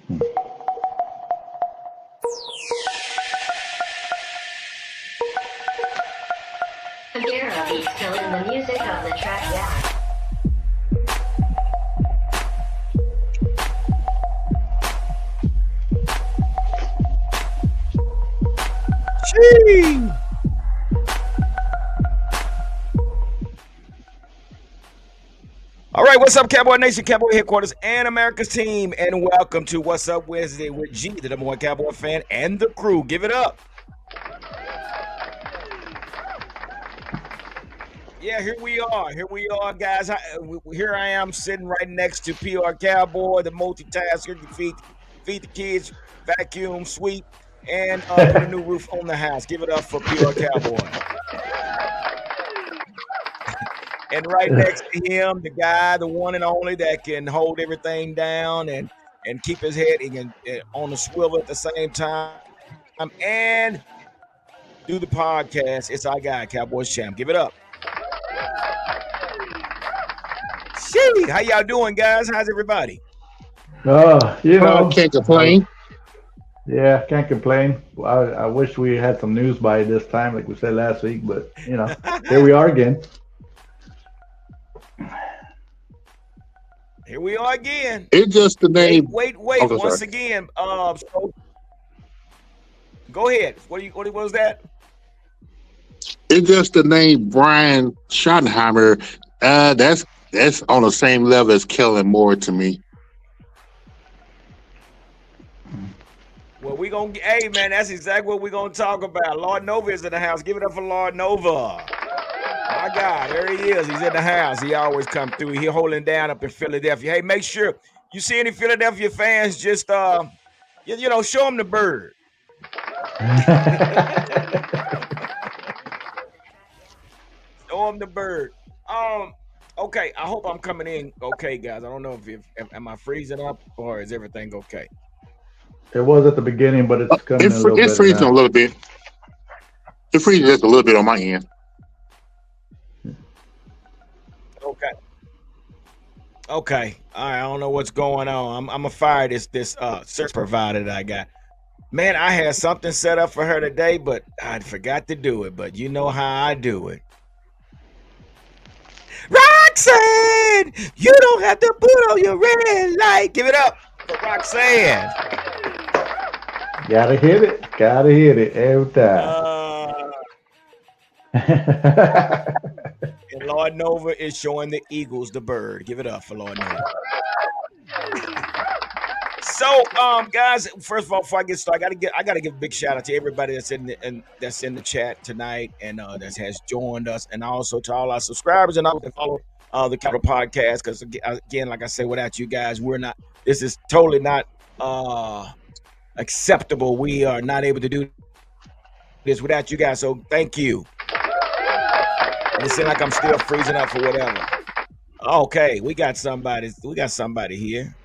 Pantera beats killing the music of the track down. Gee. All right, what's up, Cowboy Nation, Cowboy Headquarters, and America's team, and welcome to What's Up Wednesday with G, the number one Cowboy fan, and the crew. Give it up. Yeah, here we are, guys. Here I am sitting right next to PR Cowboy, the multitasker, feed the kids, vacuum, sweep, and put a new roof on the house. Give it up for PR Cowboy. And right next to him, the guy, the one and only that can hold everything down and keep his head on the swivel at the same time and do the podcast. It's our guy, Cowboys Champ. Give it up. Shee, how y'all doing, guys? How's everybody? Can't complain. Yeah, can't complain. I wish we had some news by this time, like we said last week, but here we are again. Here we are again. It's just the name. Wait. Once again, so go ahead. What was that? It's just the name Brian Schottenheimer. That's on the same level as Kellen Moore to me. Well, hey man, that's exactly what we're gonna talk about. Lord Nova is in the house. Give it up for Lord Nova. My God, there he is. He's in the house. He always come through. He holding down up in Philadelphia. Hey, make sure you see any Philadelphia fans, just show them the bird. Show them the bird. Okay, I hope I'm coming in okay, guys. I don't know if am I freezing up or is everything okay? It was at the beginning, but it's coming in a little bit. It's freezing a little bit. It's freezing just a little bit on my end. Okay. All right. I don't know what's going on. I'm gonna fire this search provider that I got. Man, I had something set up for her today, but I forgot to do it. But you know how I do it. Roxanne, you don't have to put on your red light. Give it up for Roxanne. Gotta hit it every time. And Lord Nova is showing the Eagles the bird. Give it up for Lord Nova. So, guys, first of all, before I get started, I gotta give a big shout out to everybody that's in the chat tonight and that has joined us, and also to all our subscribers and all that follow the Cowboy Podcast. Because again, like I said, without you guys, this is totally not acceptable. We are not able to do this without you guys. So thank you. And it seems like I'm still freezing up for whatever. Okay, we got somebody here.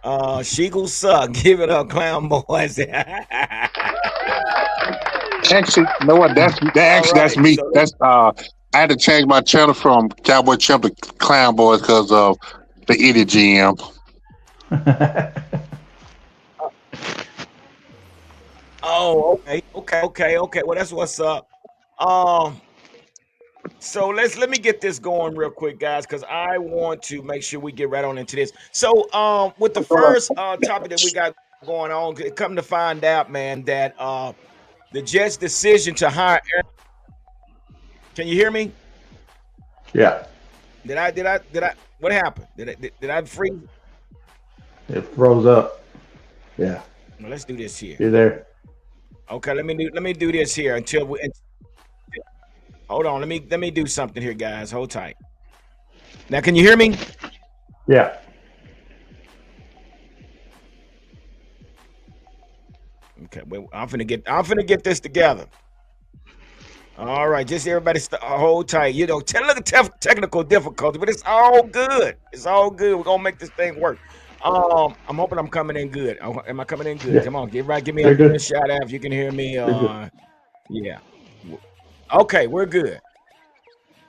Sheagle suck. Give it up, clown boys. Actually, you know what? That's me. So that's I had to change my channel from Cowboy Champ to Clown Boys because of the idiot GM. Oh, okay. Well, that's what's up. So let me get this going real quick, guys, because I want to make sure we get right on into this. So with the first topic that we got going on, come to find out, man, that the Jets' decision to hire Aaron. Can you hear me? Yeah. Did I what happened? Did I freeze? It froze up. Yeah. Well, let's do this here. You're there. Okay, let me do this here until we. Hold on, let me do something here, guys. Hold tight. Now, can you hear me? Yeah. Okay, well, I'm finna get this together. All right, just everybody hold tight. Look at technical difficulty, but it's all good. It's all good. We're gonna make this thing work. I'm hoping I'm coming in good. Am I coming in good? Yeah. Come on, give me a shout out if you can hear me. Yeah. Okay, we're good.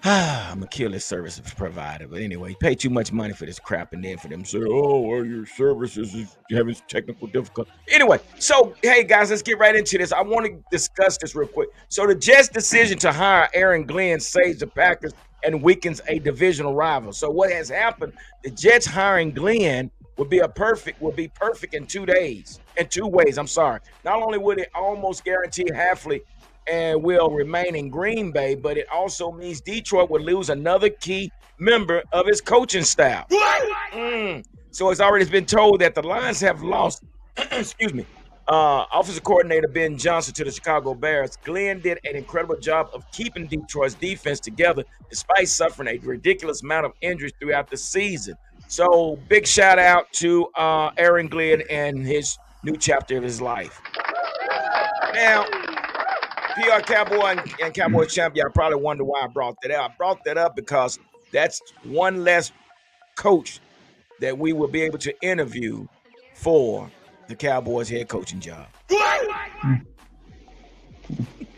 I'm gonna kill this service provider. But anyway, you pay too much money for this crap, and then for them to say, "Oh, well, your services is having technical difficulty." Anyway, so hey guys, let's get right into this. I want to discuss this real quick. So the Jets' decision to hire Aaron Glenn saves the Packers and weakens a divisional rival. So what has happened? The Jets hiring Glenn would be perfect in 2 days. In 2 ways, I'm sorry. Not only would it almost guarantee Halfley and will remain in Green Bay, but it also means Detroit would lose another key member of his coaching staff. So it's already been told that the Lions have lost, excuse me, offensive coordinator Ben Johnson to the Chicago Bears. Glenn did an incredible job of keeping Detroit's defense together despite suffering a ridiculous amount of injuries throughout the season. So big shout out to Aaron Glenn and his new chapter of his life. Now, PR Cowboy and Cowboys champion, I probably wonder why I brought that up. I brought that up because that's one less coach that we will be able to interview for the Cowboys head coaching job.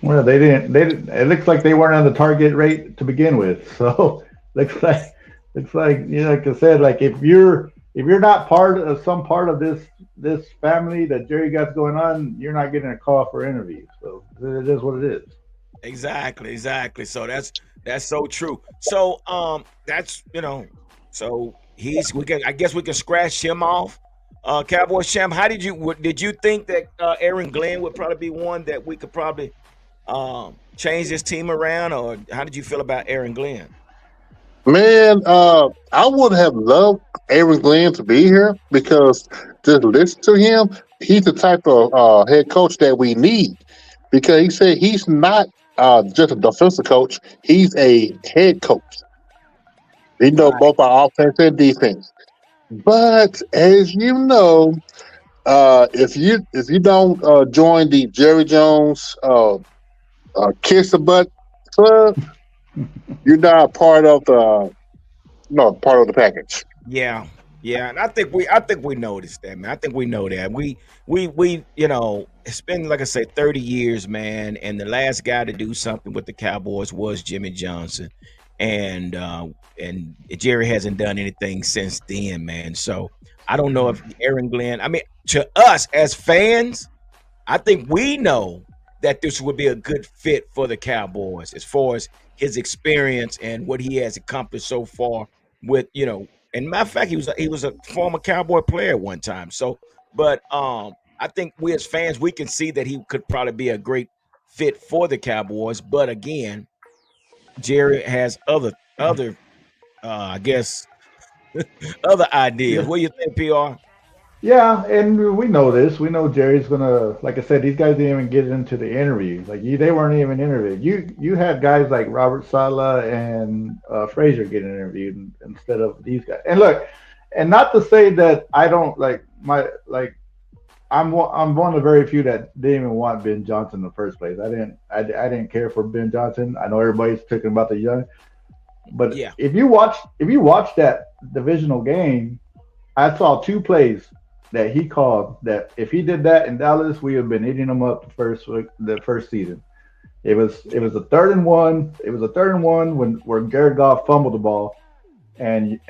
Well, they didn't. It looks like they weren't on the target rate to begin with. So looks like like I said, like if you're not part of some part of this family that Jerry got going on, you're not getting a call for interviews. So it is what it is. Exactly. So that's so true. So that's so I guess we can scratch him off. Cowboys champ, how did you think that Aaron Glenn would probably be one that we could probably change this team around, or how did you feel about Aaron Glenn? Man, I would have loved Aaron Glenn to be here because just listen to him. He's the type of head coach that we need because he said he's not just a defensive coach. He's a head coach. He knows both our offense and defense. But as you know, if you don't join the Jerry Jones kiss the butt club, you're not part of the package. Yeah, and I think we noticed that, man. I think we know that. We it's been, like I say, 30 years, man, and the last guy to do something with the Cowboys was Jimmy Johnson. And Jerry hasn't done anything since then, man. So I don't know if Aaron Glenn, I mean, to us as fans, I think we know that this would be a good fit for the Cowboys as far as his experience and what he has accomplished so far with, and matter of fact, he was a former Cowboy player at one time. So, but I think we as fans, we can see that he could probably be a great fit for the Cowboys. But again, Jerry has other I guess other ideas. What do you think, PR? Yeah, and we know this. We know Jerry's gonna, like I said, these guys didn't even get into the interview. Like they weren't even interviewed. You had guys like Robert Sala and Frazier getting interviewed instead of these guys. And look, and not to say that I don't I'm one of the very few that didn't even want Ben Johnson in the first place. I didn't care for Ben Johnson. I know everybody's talking about the young, but Yeah. if you watch that divisional game, I saw two plays that he called that if he did that in Dallas, we would have been eating them up the first season. It was a 3rd and 1. It was a 3rd and 1 where Jared Goff fumbled the ball, and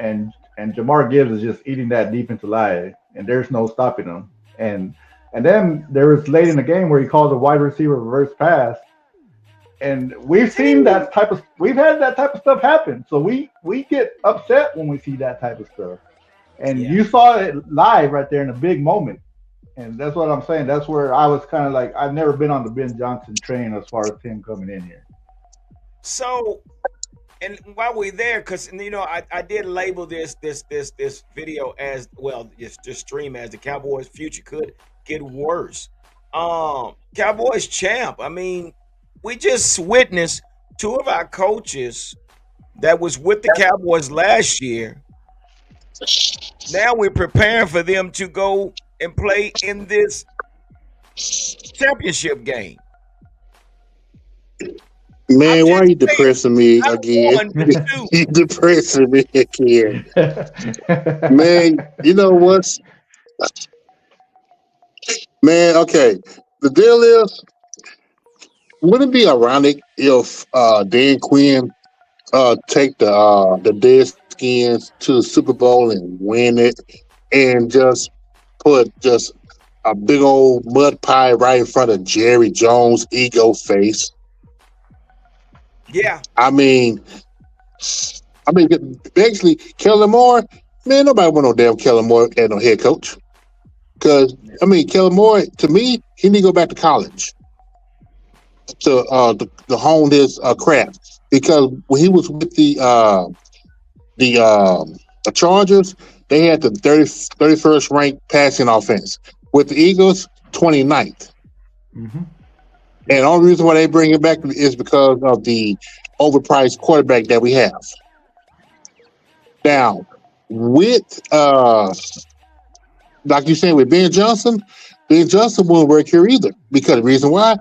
Jamar Gibbs is just eating that deep into line, and there's no stopping him. And then there was late in the game where he called a wide receiver reverse pass, and we've had that type of stuff happen. So we get upset when we see that type of stuff. And you saw it live right there in a big moment. And that's what I'm saying. That's where I was kind of like, I've never been on the Ben Johnson train as far as him coming in here. So, and while we're there, because I did label this video as well, this stream as the Cowboys future could get worse. Cowboys champ. I mean, we just witnessed 2 of our coaches that was with the Cowboys last year. Now we're preparing for them to go and play in this championship game. Man, why are you depressing me again? You depressing me again. Man, you know what? Man, okay. The deal is, wouldn't it be ironic if Dan Quinn take the Deadskins to the Super Bowl and win it, and just put just a big old mud pie right in front of Jerry Jones' ego face. Yeah. I mean, I mean, basically, Kellen Moore, man, nobody want no damn Kellen Moore as no head coach. Because I mean, Kellen Moore, to me, he need to go back to college to hone his craft. Because when he was with the the Chargers, they had the 31st ranked passing offense. With the Eagles, 29th. Mm-hmm. And the Yep. only reason why they bring it back is because of the overpriced quarterback that we have. Now, with like you saying with Ben Johnson won't work here either. Because the reason why,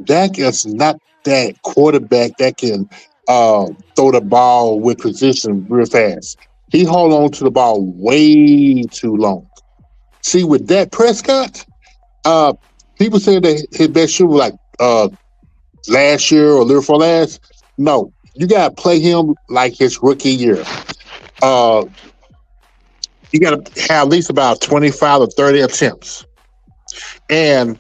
Dak is not that quarterback that can throw the ball with precision real fast. He hold on to the ball way too long. See, with Dak Prescott, uh, people say that his best shoe was like last year or a little before last. No, you gotta play him like his rookie year. Uh, you gotta have at least about 25 or 30 attempts. And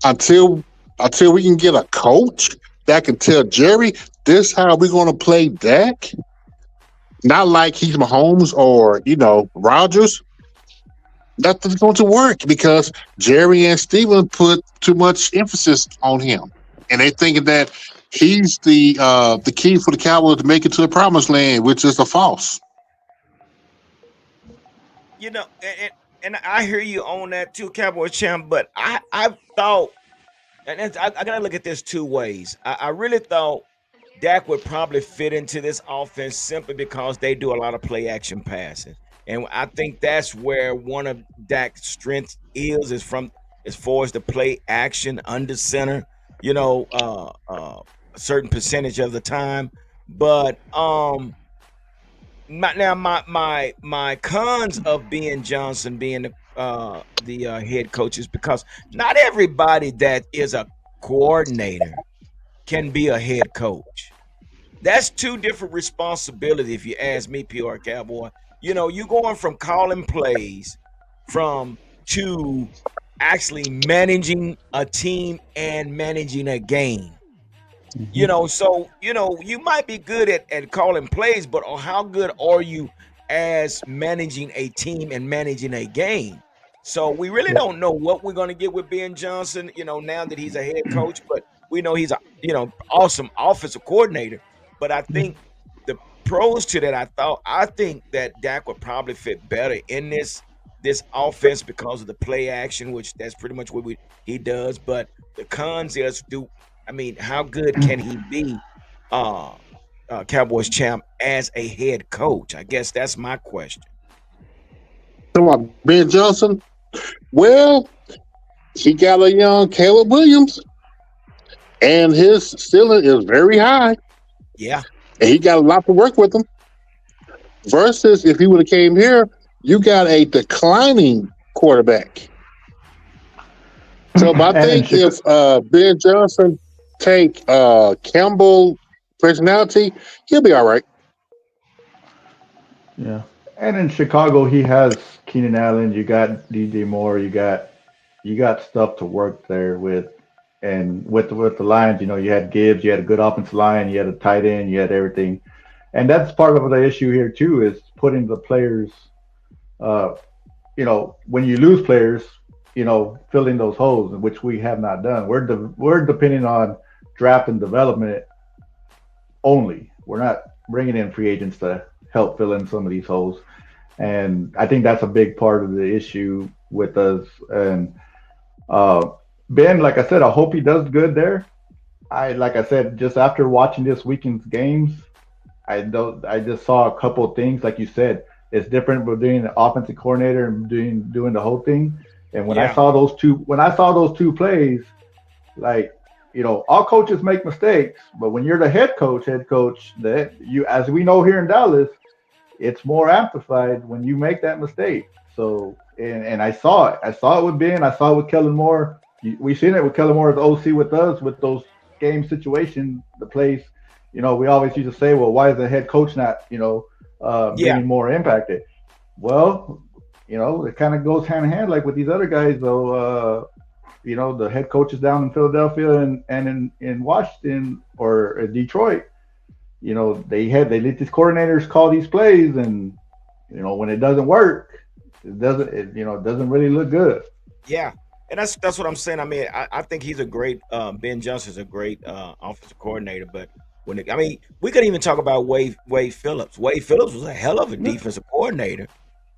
until until we can get a coach that can tell Jerry this how we're gonna play Dak, not like he's Mahomes or Rogers, nothing's going to work because Jerry and Steven put too much emphasis on him, and they thinking that he's the key for the Cowboys to make it to the promised land, which is a false. You know, and I hear you on that too, Cowboys champ. But I thought, and I gotta look at this two ways. I really thought Dak would probably fit into this offense simply because they do a lot of play action passing. And I think that's where one of Dak's strengths is from as far as the play action under center, you know, a certain percentage of the time. But now my cons of Ben Johnson being the head coach is because not everybody that is a coordinator can be a head coach. That's two different responsibilities, if you ask me, PR Cowboy. You know, you going from calling plays from to actually managing a team and managing a game. Mm-hmm. So you might be good at calling plays, but how good are you as managing a team and managing a game? So we really Yep. don't know what we're going to get with Ben Johnson, now that he's a head coach, but we know he's a awesome offensive coordinator. But I think the pros to that, I think that Dak would probably fit better in this offense because of the play action, which that's pretty much what he does. But the cons is, I mean, how good can he be, uh, Cowboys champ, as a head coach? I guess that's my question. Come on, Ben Johnson. Well, he got a young Caleb Williams, and his ceiling is very high, Yeah, and he got a lot to work with him. Versus if he would have came here, you got a declining quarterback. So, but I And in think Chicago, if Ben Johnson take Campbell personality, he'll be all right. yeah, and in Chicago, he has Keenan Allen. You got DJ Moore. You got stuff to work there with, and with the Lions, you had Gibbs. You had a good offensive line. You had a tight end. You had everything, and that's part of the issue here too is putting the players. Uh, when you lose players, filling those holes, which we have not done. We're depending on draft and development only. We're not bringing in free agents to help fill in some of these holes. And I think that's a big part of the issue with us. And uh, Ben, like I said, I hope he does good there. Like I said, just after watching this weekend's games, I just saw a couple of things. Like you said, it's different with being an offensive coordinator and doing the whole thing. And yeah, when I saw those two plays, like all coaches make mistakes, but when you're the head coach, that you, as we know here in Dallas, it's more amplified when you make that mistake. So, and I saw it. I saw it with Ben. I saw it with Kellen Moore. We seen it with Kellen Moore as OC with us with those game situation, the plays. We always used to say, well, why is the head coach not, Yeah, getting more impacted? Well, it kind of goes hand in hand, like with these other guys, though. The head coaches down in Philadelphia and in Washington or Detroit, they let these coordinators call these plays, and when it doesn't work, it doesn't really look good. yeah. And that's what I'm saying. I mean, I think he's a great Ben Johnson's a great offensive coordinator, but I mean, we could even talk about Wade Phillips. Wade Phillips was a hell of a defensive coordinator,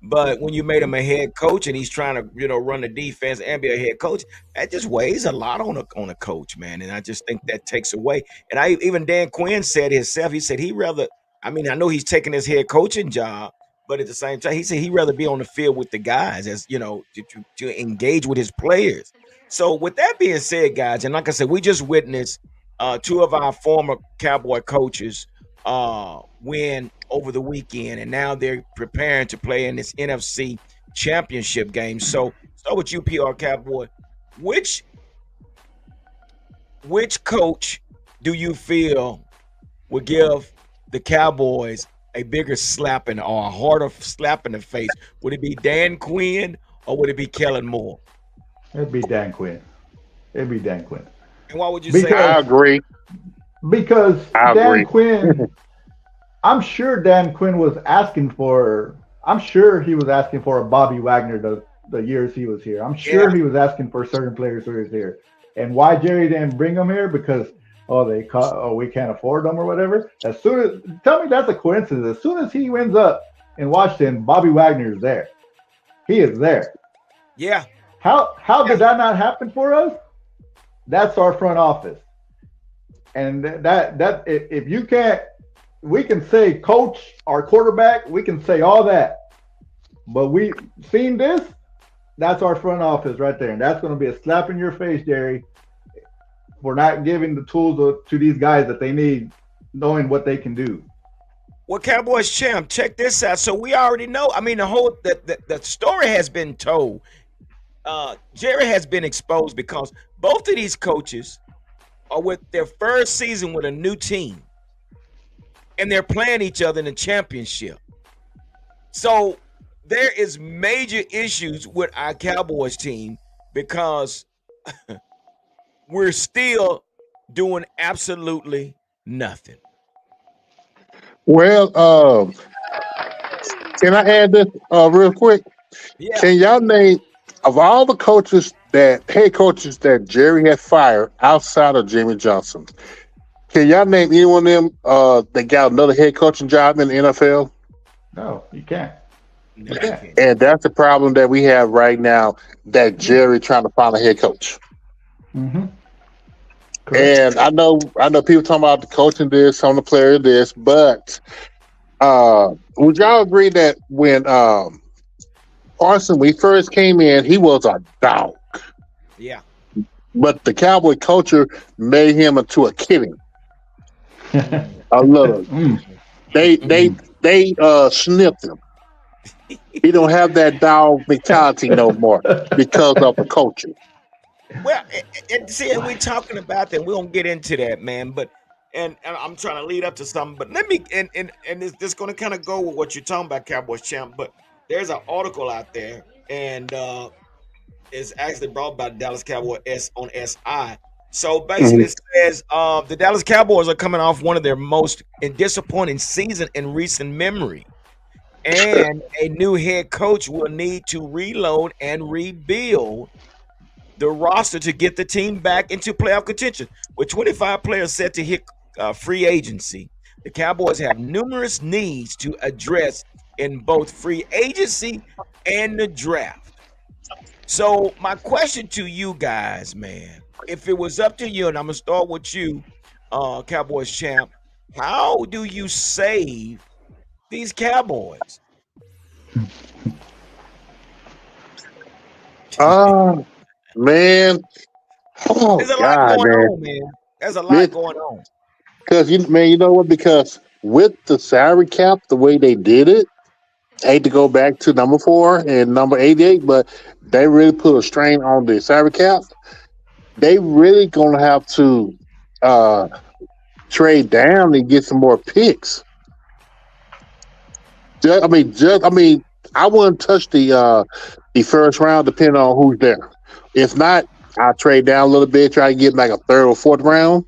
but when you made him a head coach and he's trying to run the defense and be a head coach, that just weighs a lot on a coach, man. And I just think that takes away. And even Dan Quinn said himself. He said he rather. I mean, I know he's taking his head coaching job, but at the same time, he said he'd rather be on the field with the guys, as to engage with his players. So with that being said, guys, and like I said, we just witnessed two of our former Cowboy coaches win over the weekend, and now they're preparing to play in this NFC Championship game. So start with you, PR Cowboy. Which coach do you feel would give the Cowboys a bigger slap or a harder slap in the face? Would it be Dan Quinn or would it be Kellen Moore? It'd be Dan Quinn. It'd be Dan Quinn. And why would you say I Because that? agree. because I Dan agree. Quinn, I'm sure Dan Quinn was asking for. I'm sure he was asking for a Bobby Wagner the years he was here. I'm Yeah, sure he was asking for certain players who was here. And why Jerry didn't bring them here? Because we can't afford them or whatever. As soon as tell me that's a coincidence. As soon as he ends up in Washington, Bobby Wagner is there. He is there. yeah, How yeah, did that not happen for us? That's our front office. And that if you can't, we can say coach, our quarterback, we can say all that, but we seen this. That's our front office right there, and that's going to be a slap in your face, Jerry. We're not giving the tools to these guys that they need, knowing what they can do. Well, Cowboys champ, check this out. So we already know. I mean, the story has been told. Jerry has been exposed because both of these coaches are with their first season with a new team, and they're playing each other in the championship. So there is major issues with our Cowboys team because we're still doing absolutely nothing. Well, can I add this real quick? Yeah, Can y'all name of all the head coaches that Jerry had fired outside of Jimmy Johnson? Can y'all name any one of them that got another head coaching job in the NFL? No, you can't. no, You you can't. can't. And that's the problem that we have right now. That Yeah. Jerry trying to find a head coach. Mm-hmm. Correct. And I know people talking about the coaching this, on the player this, but would y'all agree that when Carson, we first came in, he was a dog, Yeah, but the Cowboy culture made him into a kitten, mm, a little. Mm. They they mm. they snipped him. He don't have that dog mentality no more because of the culture. Well, see, and we're talking about that. We won't get into that, man. But and I'm trying to lead up to something. But let me and this going to kind of go with what you're talking about, Cowboys champ. But there's an article out there, and it's actually brought by the Dallas Cowboys on SI. So basically, Mhm. it says the Dallas Cowboys are coming off one of their most disappointing season in recent memory, and a new head coach will need to reload and rebuild the roster to get the team back into playoff contention. With 25 players set to hit free agency, the Cowboys have numerous needs to address in both free agency and the draft. So, my question to you guys, man, if it was up to you, and I'm gonna start with you, Cowboys champ, how do you save these Cowboys? Oh man, oh There's a lot God, going man, on, man. There's a lot going on. because you know what? Because with the salary cap, the way they did it, I hate to go back to number 4 and number 88, but they really put a strain on the salary cap. They really gonna have to uh trade down and get some more picks. I mean, I wouldn't touch the first round, depending on who's there. If not, I trade down a little bit, try to get like a third or fourth round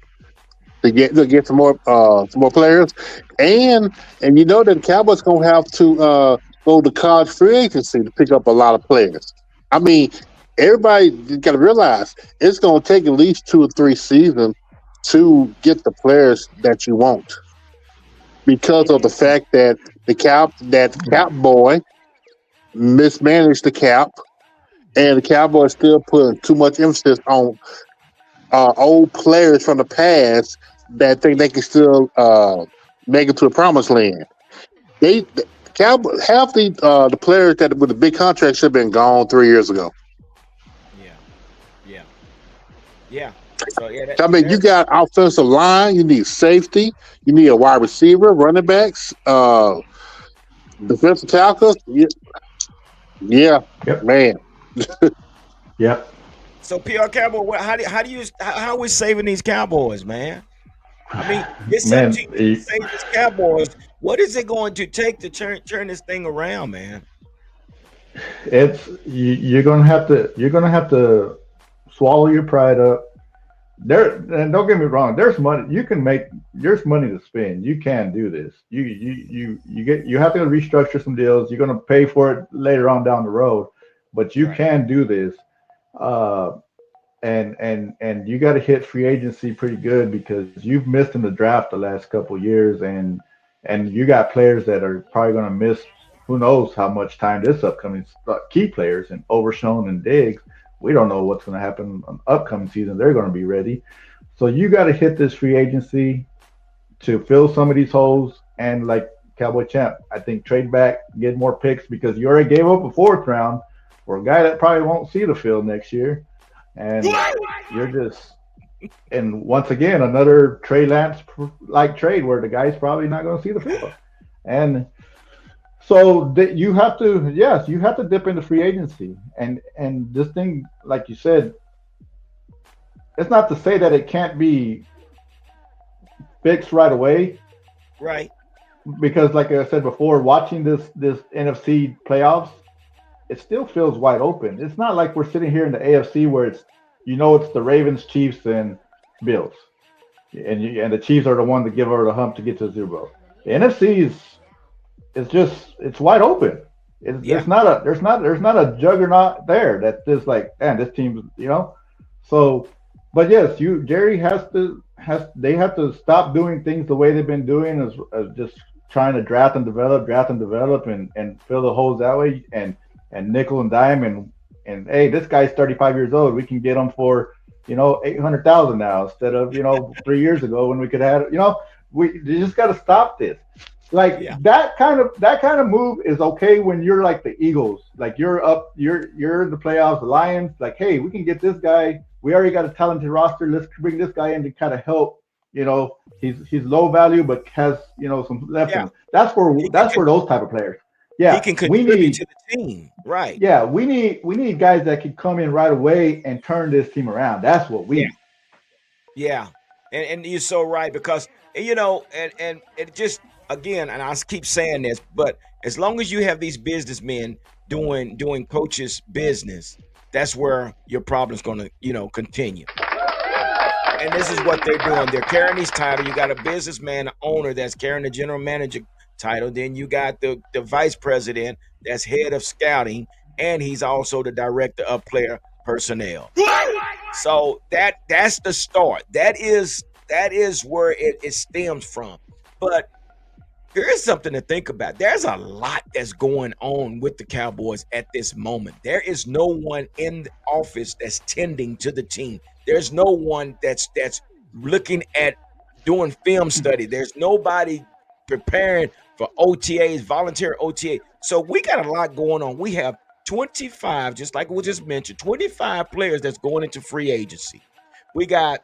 to get some more players, and you know that the Cowboys gonna have to go to college free agency to pick up a lot of players. I mean, everybody got to realize it's gonna take at least 2 or 3 seasons to get the players that you want because of the fact that the cap boy mismanaged the cap, and the Cowboys still putting too much emphasis on old players from the past that think they can still make it to a promised land. The Cowboys half the players that with the big contracts should have been gone 3 years ago. Yeah, yeah, yeah. So yeah, I mean, you there's got offensive line, you need safety, you need a wide receiver, running backs, defensive tackles. Yeah, yeah, Yep. man. Yep. so PR Cowboy. How are we saving these Cowboys, man? I mean, it's up to Man, you to save these Cowboys. What is it going to take to turn this thing around, man? you're gonna have to swallow your pride up. There, and don't get me wrong, there's money you can make. There's money to spend. You can do this. You have to restructure some deals. You're gonna pay for it later on down the road, but you Right. can do this. Uh, and you got to hit free agency pretty good because you've missed in the draft the last couple years, and you got players that are probably going to miss who knows how much time this upcoming key players and Overshown and Diggs. We don't know what's going to happen on upcoming season. They're going to be ready, so you got to hit this free agency to fill some of these holes. And like Cowboy Champ, I think trade back, get more picks because you already gave up a fourth round for a guy that probably won't see the field next year, and you're just and once again another Trey Lance like trade where the guy's probably not going to see the field, and so you have to yes you have to dip into free agency, and this thing like you said, it's not to say that it can't be fixed right away Right. because like I said before, watching this NFC playoffs, it still feels wide open. It's not like we're sitting here in the AFC where it's the Ravens, Chiefs, and Bills, and the Chiefs are the one to give over the hump to get to the Super Bowl. The NFC is just it's wide open. Yeah. There's not a juggernaut there that just like man this team. So, but yes, Jerry they have to stop doing things the way they've been doing as just trying to draft and develop and fill the holes that way and nickel and dime and hey, this guy's 35 years old. We can get him for 800,000 now instead of 3 years ago when we could have we you just got to stop this. Like Yeah. that kind of move is okay when you're like the Eagles, like you're in the playoffs, the Lions. Like, hey, we can get this guy. We already got a talented roster. Let's bring this guy in to kind of help. He's low value but has some left in Yeah. him. That's where He can that's where those type of players. he Yeah, can we contribute need to the team. Right. yeah we need guys that can come in right away and turn this team around. That's what we Yeah. need. Yeah. And you're so right because and it just again, and I keep saying this, but as long as you have these businessmen doing coaches business, that's where your problem's gonna, continue. And this is what they're doing. They're carrying these titles. You got a businessman, owner that's carrying the general manager title. Then you got the vice president that's head of scouting, and he's also the director of player personnel. So that's the start. That is where it stems from. But here is something to think about. There's a lot that's going on with the Cowboys at this moment. There is no one in the office that's tending to the team. There's no one that's looking at doing film study. There's nobody preparing for OTAs, voluntary OTA. So we got a lot going on. We have 25, just like we just mentioned, 25 players that's going into free agency. We got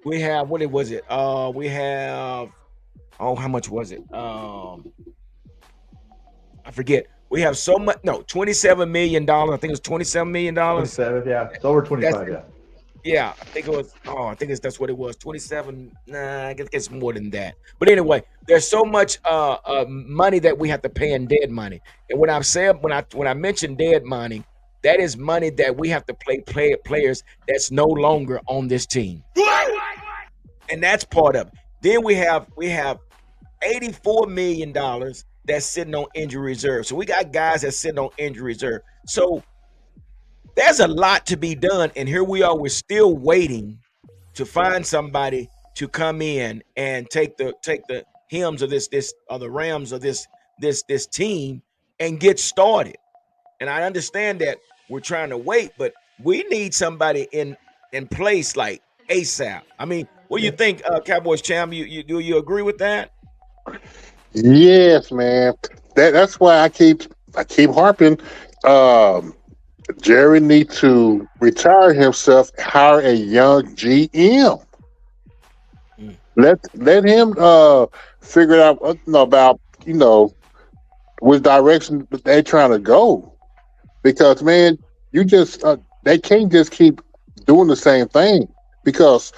we have what it was it? We have how much was it? I forget. We have so much. No, $27 million. I think it was $27 million. 27, yeah, it's over That's 25, yeah. Yeah, I think it was. Oh, I think that's what it was. 27. Nah, I guess it's more than that. But anyway, there's so much money that we have to pay in dead money. And when I said when I mentioned dead money, that is money that we have to play players that's no longer on this team, and that's part of it. Then we have $84 million that's sitting on injury reserve. So we got guys that's sitting on injury reserve. So there's a lot to be done, and here we are. We're still waiting to find somebody to come in and take the hymns of this or the Rams of this team and get started. And I understand that we're trying to wait, but we need somebody in place like ASAP. I mean, what do you think, Cowboys champ? You do you agree with that? Yes, man. That's why I keep harping. Um, Jerry needs to retire himself, hire a young GM. Mm. Let him figure it out about which direction they're trying to go. Because man, you just they can't just keep doing the same thing because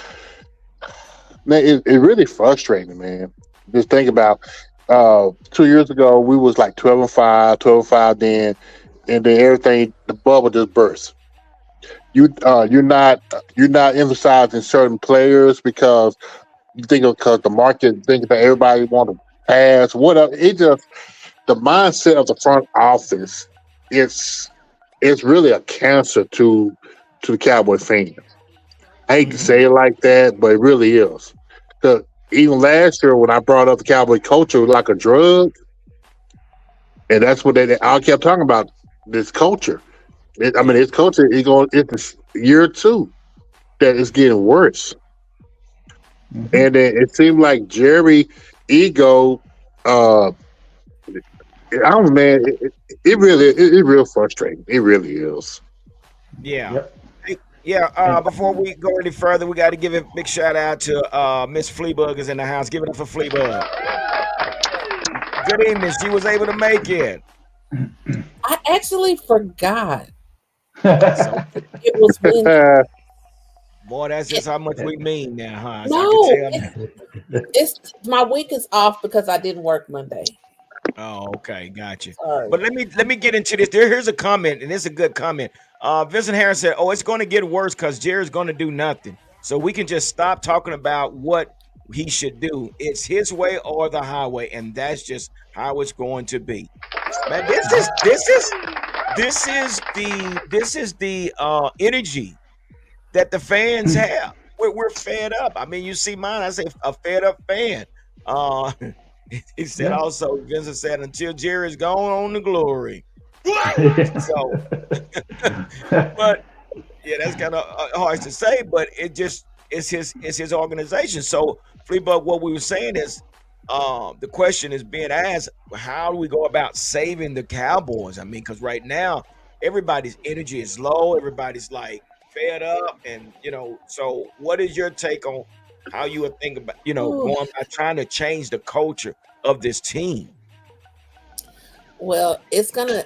man, it really frustrating, man. Just think about 2 years ago we was like 12-5, 12-5 then, and then everything the bubble just burst. You're not emphasizing certain players because you think because the market thinking that everybody want to pass. Whatever. It just the mindset of the front office. It's it's really a cancer to the Cowboy fans. I hate to Hmm. say it like that, but it really is. 'Cause even last year when I brought up the Cowboy culture was like a drug, and that's what they all kept talking about. This culture. I mean, Yeah. it's culture. It's year two that it's getting worse. Hmm. And it seemed like Jerry ego. Uh, I don't know, man. It really it real frustrating. It really is. Yeah. Yep. Hey, yeah. And Before we go any further, we got to give a big shout out to Miss Fleabug is in the house. Give it up for Fleabug. Good evening. She was able to make it. I actually forgot That's okay. it was Wednesday. Boy, that's just how much we mean now, huh? So I can No, tell now. it's my week is off because I didn't work Monday. Oh, okay, got you. Sorry. But let me get into this. Here's a comment, and it's a good comment. Vincent Harris said, "Oh, it's going to get worse because Jared's going to do nothing. So we can just stop talking about what he should do. It's his way or the highway, and that's just how it's going to be." Man, this is the energy that the fans have. We're fed up. I mean, you see mine. I say a fed up fan. Uh, he said yeah. also, Vincent said, until Jerry's gone on the glory. So, but yeah, that's kind of hard to say, but it just it's his organization. So, Fleabug, what we were saying is, the question is being asked: how do we go about saving the Cowboys? I mean, because right now everybody's energy is low, everybody's like fed up, and So, what is your take on how you would think about Ooh, going about trying to change the culture of this team? well, it's gonna.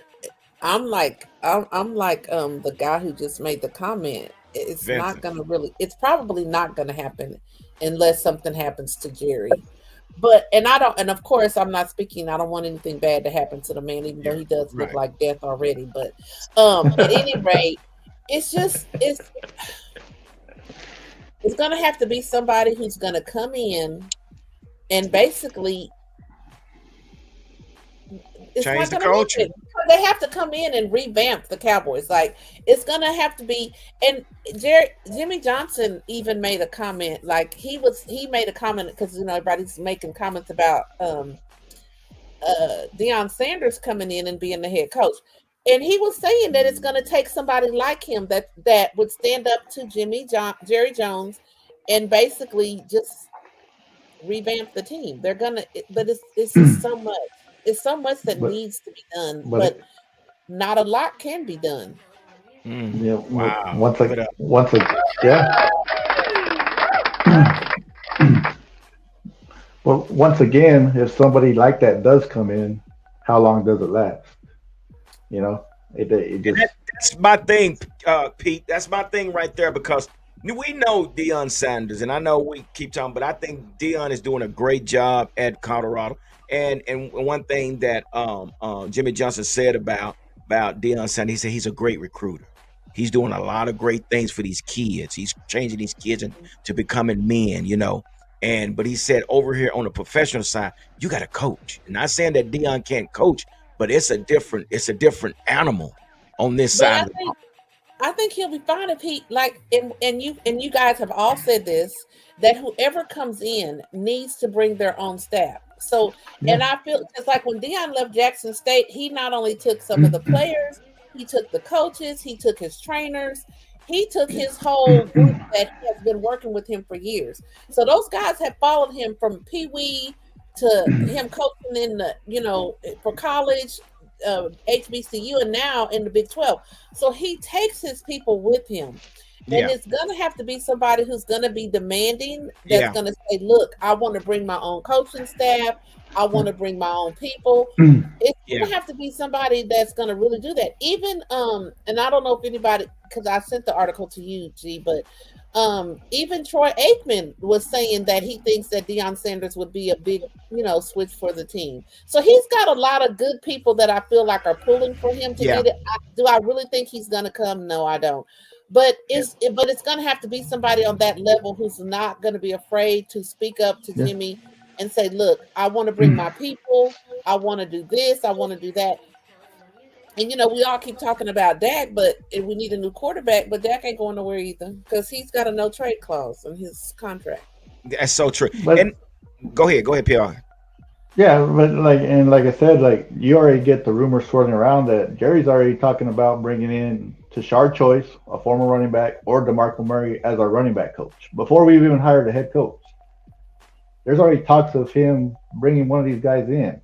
I'm like the guy who just made the comment. It's not Vincent, gonna really. It's probably not gonna happen unless something happens to Jerry. But and I don't. And of course, I'm not speaking. I don't want anything bad to happen to the man, even though Jerry, he does look right? like death already. But at any rate, it's just it's gonna have to be somebody who's gonna come in and basically it's Change not the going to culture. happen. They have to come in and revamp the Cowboys. Like it's going to have to be. And Jimmy Johnson even made a comment. Like he made a comment because everybody's making comments about Deion Sanders coming in and being the head coach. And he was saying that it's going to take somebody like him that would stand up to Jerry Jones, and basically just revamp the team. They're gonna, but it's just so much. It's so much that but needs to be done, but but not a lot can be done. Mm, yeah, wow, once give a it up. once a yeah. Well, once again, if somebody like that does come in, how long does it last? You know, it And just that's my thing, Pete. That's my thing right there because We know Deion Sanders, and I know we keep talking, but I think Deion is doing a great job at Colorado. And one thing that Jimmy Johnson said about Deion Sanders, he said he's a great recruiter. He's doing a lot of great things for these kids. He's changing these kids into becoming men, you know. And but he said over here on the professional side, you got to coach. Not saying that Deion can't coach, but it's a different animal on this But side of the I think he'll be fine if he like and you guys have all said this that whoever comes in needs to bring their own staff. So and I feel just like when Dion left Jackson State, he not only took some of the players, he took the coaches, he took his trainers, he took his whole group that has been working with him for years. So those guys have followed him from Pee Wee to him coaching in the for college, HBCU, and now in the Big 12. So he takes his people with him. And yeah. it's going to have to be somebody who's going to be demanding, that's Yeah. going to say, look, I want to bring my own coaching staff. I want to bring my own people. It's going to have to be somebody that's going to really do that. Even, and I don't know if anybody, because I sent the article to you, G, but even Troy Aikman was saying that he thinks that Deion Sanders would be a big, switch for the team. So he's got a lot of good people that I feel like are pulling for him to get it. Do I really think he's going to come? No, I don't. But it's going to have to be somebody on that level who's not going to be afraid to speak up to Jimmy and say, look, I want to bring my people. I want to do this. I want to do that. And, we all keep talking about Dak, but we need a new quarterback. But Dak ain't going nowhere either because he's got a no trade clause in his contract. That's so true. But, and go ahead, PR. Yeah, but like I said, you already get the rumors swirling around that Jerry's already talking about bringing in Tashard Choice, a former running back, or DeMarco Murray as our running back coach before we've even hired a head coach. There's already talks of him bringing one of these guys in.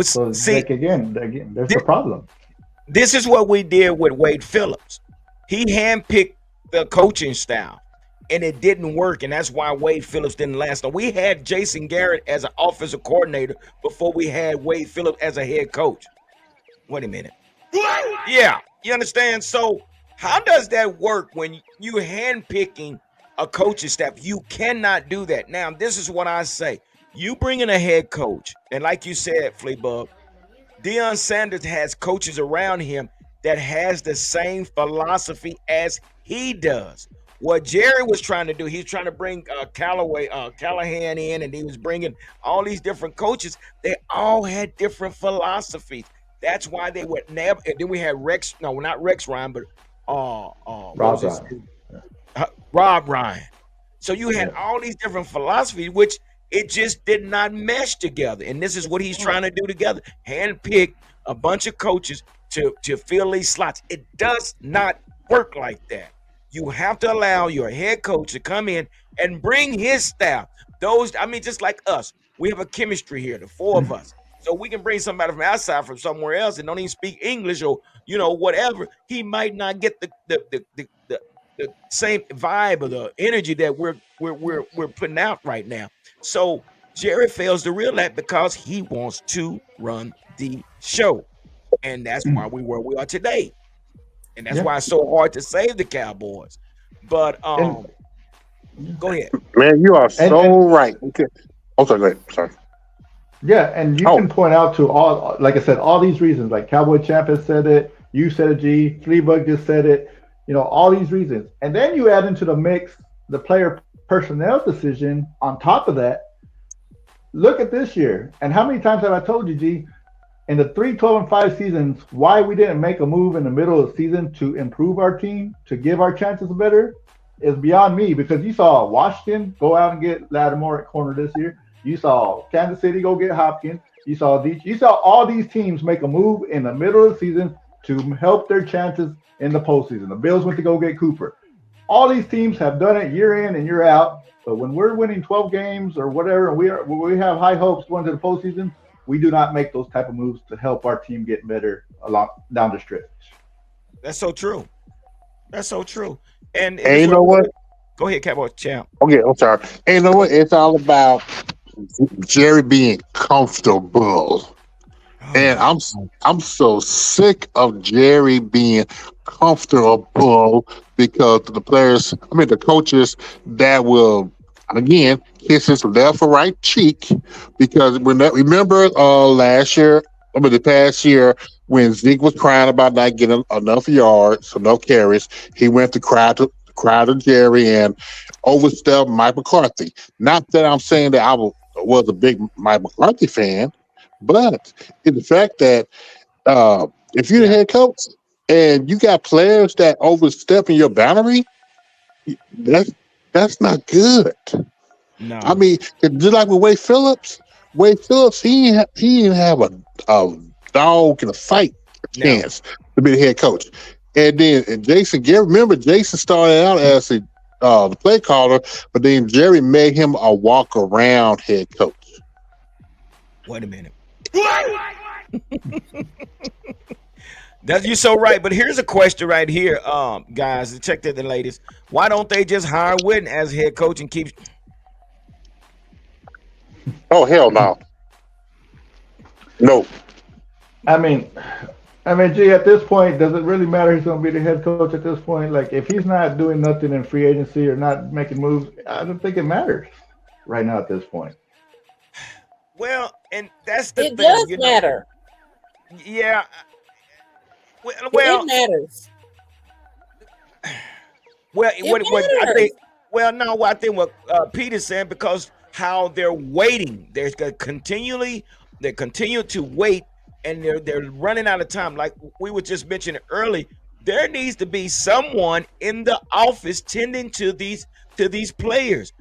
So again, there's the problem. This is what we did with Wade Phillips. He handpicked the coaching style, and it didn't work, and that's why Wade Phillips didn't last. Now, we had Jason Garrett as an offensive coordinator before we had Wade Phillips as a head coach. Wait a minute. What? Yeah, you understand? So how does that work when you handpicking a coaching staff? You cannot do that. Now, this is what I say. You bring in a head coach, and like you said, Fleabug, Deion Sanders has coaches around him that has the same philosophy as he does. What Jerry was trying to do, he's trying to bring Callahan in, and he was bringing all these different coaches. They all had different philosophies. That's why they would never. And then we had Rex. No, not Rex Ryan, but Rob Ryan. So you had all these different philosophies, which it just did not mesh together. And this is what he's trying to do together: handpick a bunch of coaches to fill these slots. It does not work like that. You have to allow your head coach to come in and bring his staff. Just like us, we have a chemistry here, the four of us. So we can bring somebody from outside from somewhere else and don't even speak English or whatever. He might not get the same vibe or the energy that we're putting out right now. So Jerry fails to realize that because he wants to run the show, and that's why we where we are today. And that's why it's so hard to save the Cowboys. But go ahead. Man, you are so right. Okay. Okay, go ahead. Sorry. Yeah, and you can point out to all, like I said, all these reasons. Like Cowboy Champ has said it, you said it, G, Fleabug just said it. All these reasons. And then you add into the mix the player personnel decision on top of that. Look at this year. And how many times have I told you, G, in the 3, 12, and 5 seasons, why we didn't make a move in the middle of the season to improve our team, to give our chances better, is beyond me. Because you saw Washington go out and get Lattimore at corner this year. You saw Kansas City go get Hopkins. You saw all these teams make a move in the middle of the season to help their chances in the postseason. The Bills went to go get Cooper. All these teams have done it year in and year out. But when we're winning 12 games or whatever, and we have high hopes going to the postseason, we do not make those type of moves to help our team get better down the stretch. That's so true. That's so true. And you know what? Go ahead, Cowboy Champ. Okay, I'm sorry. And you know what? It's all about Jerry being comfortable. Oh And my I'm so sick of Jerry being comfortable because the players, I mean the coaches that will again kiss his left or right cheek because remember last year, I mean the past year when Zeke was crying about not getting enough yards, enough carries, he went to cry to Jerry and overstepped Mike McCarthy. Not that I'm saying that was a big Mike McCarthy fan, but in the fact that if you're the yeah. head coach and you got players that overstep in your boundary, that's that's not good. I No, mean, just like with Wade Phillips, he didn't have a dog in a fight no. chance to be the head coach. And then Jason Garrett, remember Jason started out as the play caller, but then Jerry made him a walk around head coach. Wait a minute. That's you so right. But here's a question right here, guys. Check that, the ladies. Why don't they just hire Witten as head coach and keep? Oh hell no, no. I mean, gee, at this point, does it really matter who's going to be the head coach at this point? Like, if he's not doing nothing in free agency or not making moves, I don't think it matters right now at this point. Well, and that's the It thing, does matter. Yeah. Well, It well, matters. well, It what I matters. think. Well, no, what I think what Peter's saying because how they're waiting, they continue to wait, and they're running out of time. Like we were just mentioning early, there needs to be someone in the office tending to these players,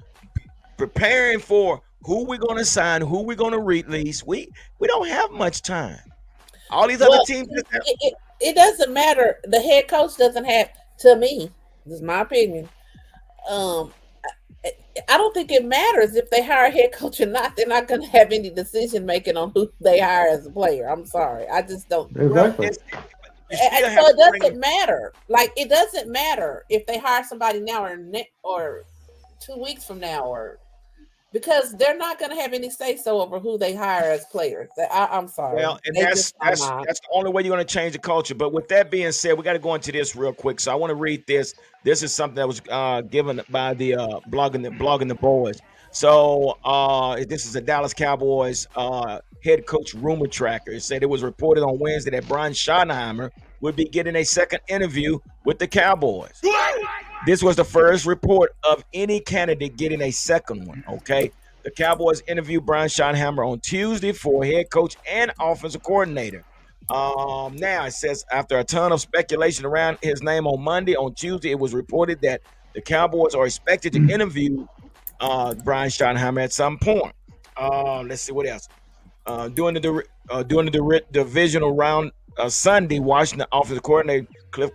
preparing for who we're going to sign, who we're going to release. We don't have much time. All these other Well, teams just have, it doesn't matter. The head coach doesn't have, to me, this is my opinion. Um, I don't think it matters if they hire a head coach or not. They're not going to have any decision making on who they hire as a player. I'm sorry. I just don't. well, Exactly. you And still so have it to bring doesn't matter. Like it doesn't matter if they hire somebody now or 2 weeks from now or because they're not going to have any say so over who they hire as players. I'm sorry. well, and They just are not. that's the only way you're going to change the culture. But with that being said, we got to go into this real quick. So I want to read this. This is something that was given by the blogging the boys. So this is a Dallas Cowboys head coach rumor tracker. It said it was reported on Wednesday that Brian Schottenheimer would be getting a second interview with the Cowboys. This was the first report of any candidate getting a second one. Okay. The Cowboys interviewed Brian Schottenheimer on Tuesday for head coach and offensive coordinator. Now it says after a ton of speculation around his name on Monday, on Tuesday, it was reported that the Cowboys are expected to interview Brian Schottenheimer at some point. Let's see what else. During the divisional round Sunday, Washington offensive coordinator Cliff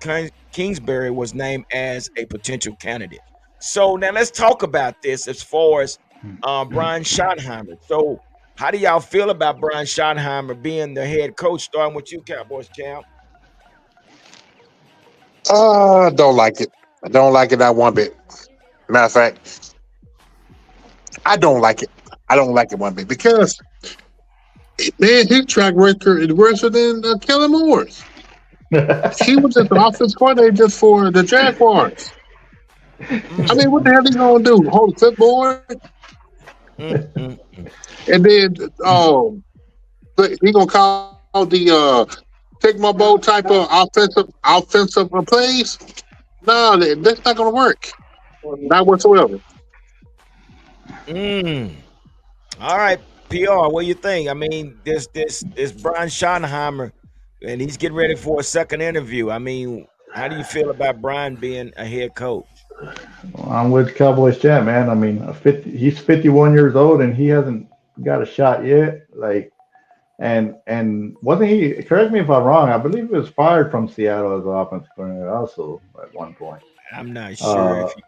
Kingsbury was named as a potential candidate. So now let's talk about this as far as Brian Schottenheimer. So how do y'all feel about Brian Schottenheimer being the head coach, starting with you, Cowboys Cam? I don't like it. I don't like it not one bit. Matter of fact, I don't like it. I don't like it one bit because man, his track record is worse than Kellen Moore's. He was just the offense coordinator just for the Jaguars. I mean, what the hell he gonna do? Hold the clipboard? And then he gonna call the take my bowl type of offensive plays? No, that's not gonna work. Not whatsoever. All right, PR, what do you think? I mean, this Brian Schottenheimer, and he's getting ready for a second interview. I mean, how do you feel about Brian being a head coach? Well, I'm with Cowboys champ, man. I mean, he's 51 years old and he hasn't got a shot yet. Like, and wasn't he? Correct me if I'm wrong. I believe he was fired from Seattle as an offensive coordinator also at one point. I'm not sure Uh, if he,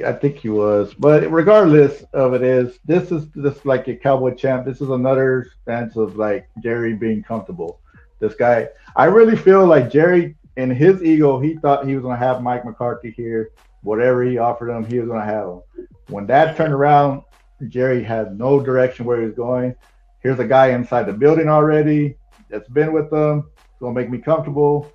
I think he was, but regardless of it is, this is just like a Cowboy champ. This is another stance of like Jerry being comfortable. This guy, I really feel like Jerry, in his ego, he thought he was gonna have Mike McCarthy here. Whatever he offered him, he was gonna have him. When that turned around, Jerry had no direction where he was going. Here's a guy inside the building already. that's been with them. It's gonna make me comfortable.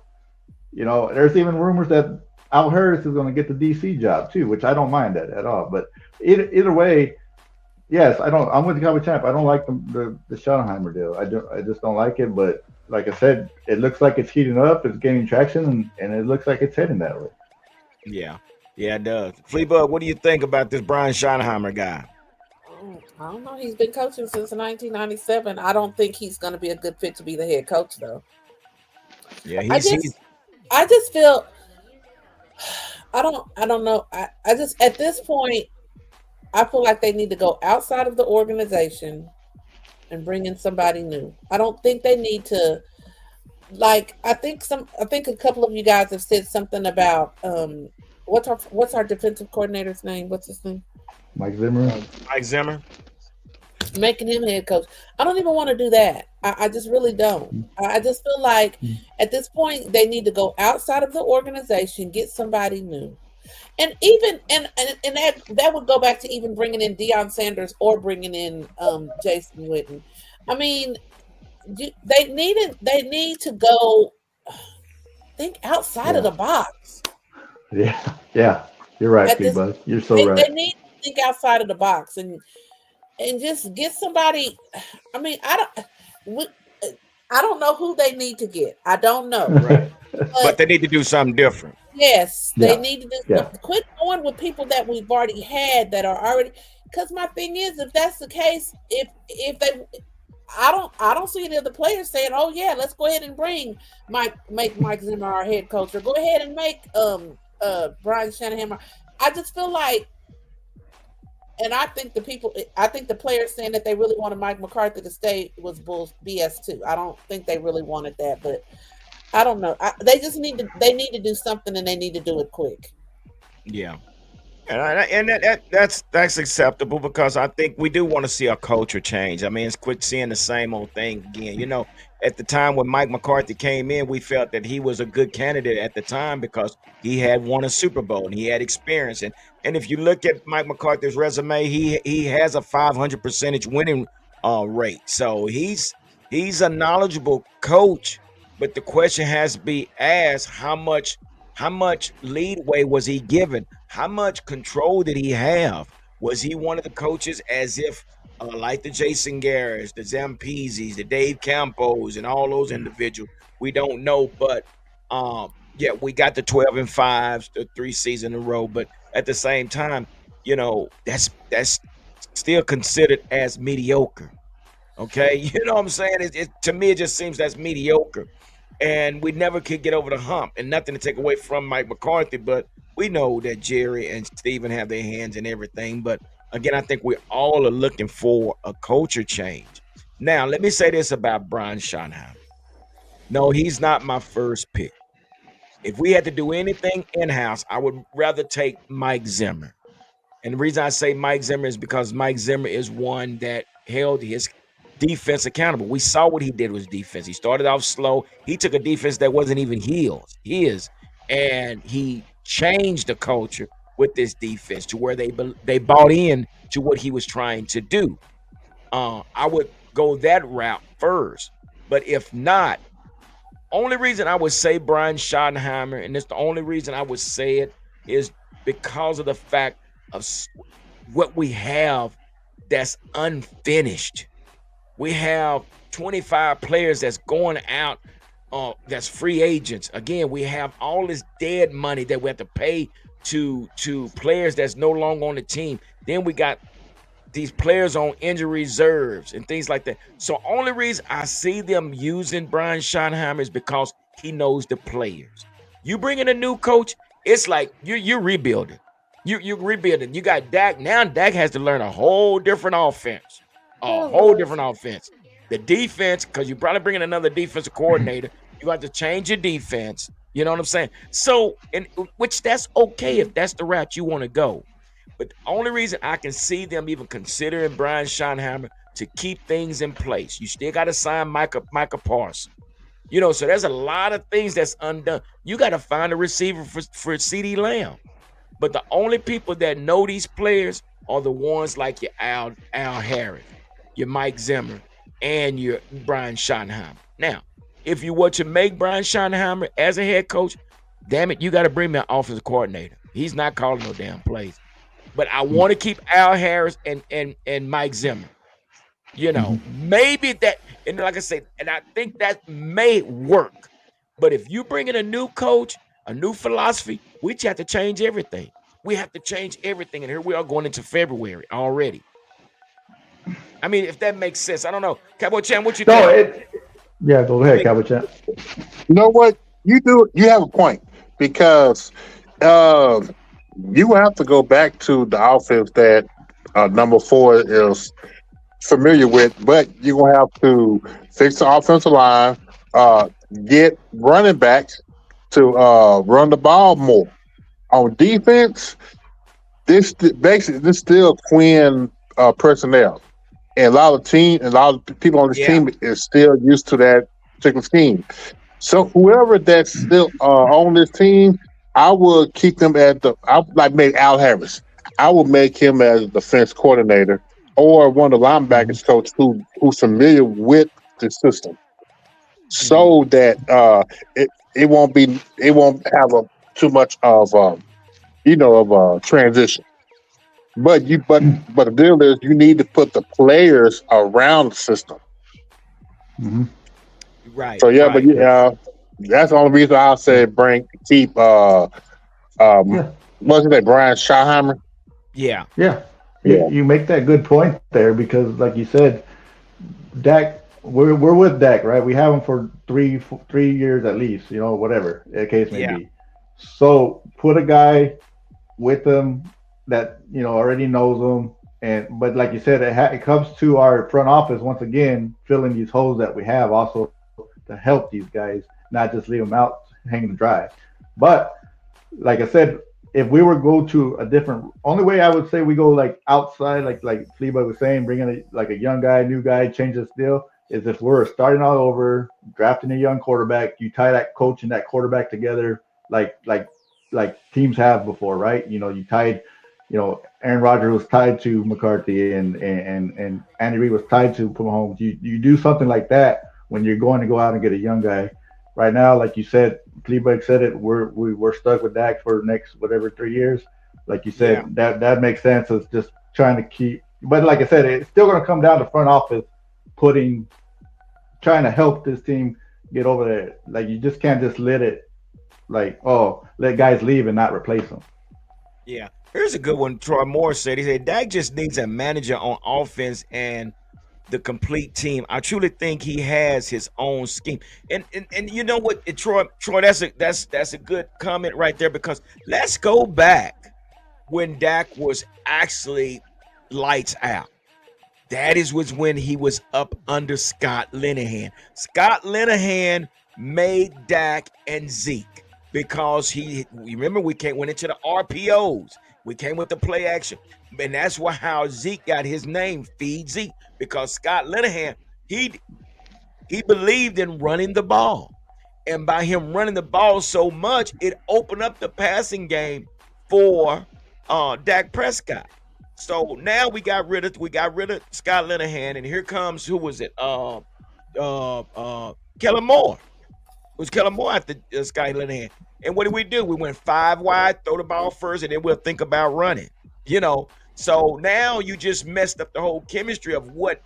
You know, there's even rumors that Al Harris is gonna get the DC job too, which I don't mind that at all. But either way, yes, I don't. I'm with the Cowboy champ. I don't like the Schottenheimer deal. I just don't like it. But like I said, it looks like it's heating up. It's gaining traction, and it looks like it's heading that way. Yeah, yeah, it does. Fleabug, what do you think about this Brian Schottenheimer guy? I don't know. He's been coaching since 1997. I don't think he's going to be a good fit to be the head coach, though. Yeah, I he's I just feel, I don't know. I just, at this point, I feel like they need to go outside of the organization and bring in somebody new. I don't think they need to, like, I think a couple of you guys have said something about, what's our defensive coordinator's name? What's his name? Mike Zimmer. Mike Zimmer. Making him head coach. I don't even want to do that. I just really don't. I just feel like at this point they need to go outside of the organization, get somebody new, and even and that would go back to even bringing in Deion Sanders or bringing in Jason Witten. I mean, they need to go think outside of Yeah, the box. yeah. You're right, At Big this, Bud. You're so right. they need to think outside of the box and just get somebody. I mean, we, I don't know who they need to get. I don't know, Right. But but they need to do something different. yes, they Yeah, need to do yeah. something. Quit going with people that we've already had that are already. Because my thing is, if that's the case, if they, I don't see any of the players saying, "Oh yeah, let's go ahead and make Mike Zimmer our head coach," or go ahead and make Brian Shanahan. I just feel like, and I think the players saying that they really wanted Mike McCarthy to stay was BS too. I don't think they really wanted that, but I don't know. They need to do something and they need to do it quick. Yeah. And that's acceptable because I think we do want to see a culture change. I mean, it's quit seeing the same old thing again. You know, at the time when Mike McCarthy came in, we felt that he was a good candidate at the time because he had won a Super Bowl and he had experience. And if you look at Mike McCarthy's resume, he has a 500% winning rate. So he's a knowledgeable coach. But the question has to be asked: how much leadway was he given? How much control did he have? Was he one of the coaches as if, like the Jason Garrett's, the Zampesis, the Dave Campos, and all those individuals? We don't know, but yeah, we got the 12-5, the 3 seasons in a row. But at the same time, that's still considered as mediocre. Okay, you know what I'm saying? To me, it just seems that's mediocre, and we never could get over the hump. And nothing to take away from Mike McCarthy, but we know that Jerry and Steven have their hands in everything. But again, I think we all are looking for a culture change. Now, let me say this about Brian Schottenheimer. No, he's not my first pick. If we had to do anything in-house, I would rather take Mike Zimmer. And the reason I say Mike Zimmer is because Mike Zimmer is one that held his defense accountable. We saw what he did with his defense. He started off slow. He took a defense that wasn't even his, and he changed the culture with this defense to where they bought in to what he was trying to do. I would go that route first, but if not, only reason I would say Brian Schottenheimer, and it's the only reason I would say it, is because of the fact of what we have that's unfinished. We have 25 players that's going out, that's free agents. Again, we have all this dead money that we have to pay to players that's no longer on the team. Then we got these players on injury reserves and things like that. So only reason I see them using Brian Schottenheimer is because he knows the players. You bring in a new coach, it's like you're rebuilding. You're rebuilding. You got Dak. Now Dak has to learn a whole different offense. A whole different offense. The defense, because you're probably bringing another defensive coordinator, you have to change your defense. You know what I'm saying? So, which that's okay if that's the route you want to go. But the only reason I can see them even considering Brian Schottenheimer to keep things in place, you still got to sign Micah Parsons. You know, so there's a lot of things that's undone. You got to find a receiver for CeeDee Lamb. But the only people that know these players are the ones like your Al Harris, your Mike Zimmer, and your Brian Schottenheimer. Now, if you were to make Brian Schottenheimer as a head coach, damn it, you got to bring me an offensive coordinator. He's not calling no damn plays. But I want to keep Al Harris and Mike Zimmer. You know, maybe that, and like I said, and I think that may work. But if you bring in a new coach, a new philosophy, we have to change everything. We have to change everything. And here we are going into February already. I mean, if that makes sense. I don't know. Cowboy Chan, what you think? Yeah, go ahead, Cowboy Champ. You know what? You have a point because uh, you will have to go back to the offense that number 4 is familiar with, but you're gonna have to fix the offensive line, get running backs to run the ball more. On defense, this still Quinn personnel, and a lot of people on this Yeah. team is still used to that particular scheme. So whoever that's still on this team, I would keep them at the. I would like make Al Harris. I would make him as a defense coordinator or one of the linebackers coach who's familiar with the system, so that it won't have a too much of of a transition. But the deal is you need to put the players around the system. Right, So yeah, but right. that's the only reason I say keep Yeah, what's his name, Brian Schottenheimer. Yeah. yeah. Yeah, You make that good point there because, like you said, Dak, we're with Dak, right? We have him for 3 years at least, whatever the case may Yeah. be. So put a guy with him that already knows him, but like you said, it comes to our front office once again filling these holes that we have, also to help these guys, not just leave them out hanging dry. But like I said, if we were go to a different, only way I would say we go like outside, like Fleabag was saying, bringing like a young guy, new guy, change this deal, is if we're starting all over, drafting a young quarterback, you tie that coach and that quarterback together, like teams have before, right? You tied, Aaron Rodgers was tied to McCarthy and Andy Reid was tied to Mahomes. You do something like that when you're going to go out and get a young guy. Right now, like you said, Kleberg said it. We're stuck with Dak for the next whatever 3 years. Like you Yeah. said, that makes sense. It's just trying to keep. But like I said, it's still going to come down to front office trying to help this team get over there. Like you just can't just let guys leave and not replace them. Yeah. Here's a good one. Troy Moore said, he said, Dak just needs a manager on offense and the complete team. I truly think he has his own scheme. And you know what, Troy, that's a good comment right there, because let's go back when Dak was actually lights out. That was when he was up under Scott Linehan. Scott Linehan made Dak and Zeke because you remember we went into the RPOs. We came with the play action. And that's how Zeke got his name, Feed Zeke, because Scott Linehan, he believed in running the ball. And by him running the ball so much, it opened up the passing game for Dak Prescott. So now we got rid of Scott Linehan, and here comes, who was it? Kellen Moore. It was Kellen Moore after Scott Linehan. And what do? We went 5 wide, throw the ball first, and then we'll think about running. So now you just messed up the whole chemistry of what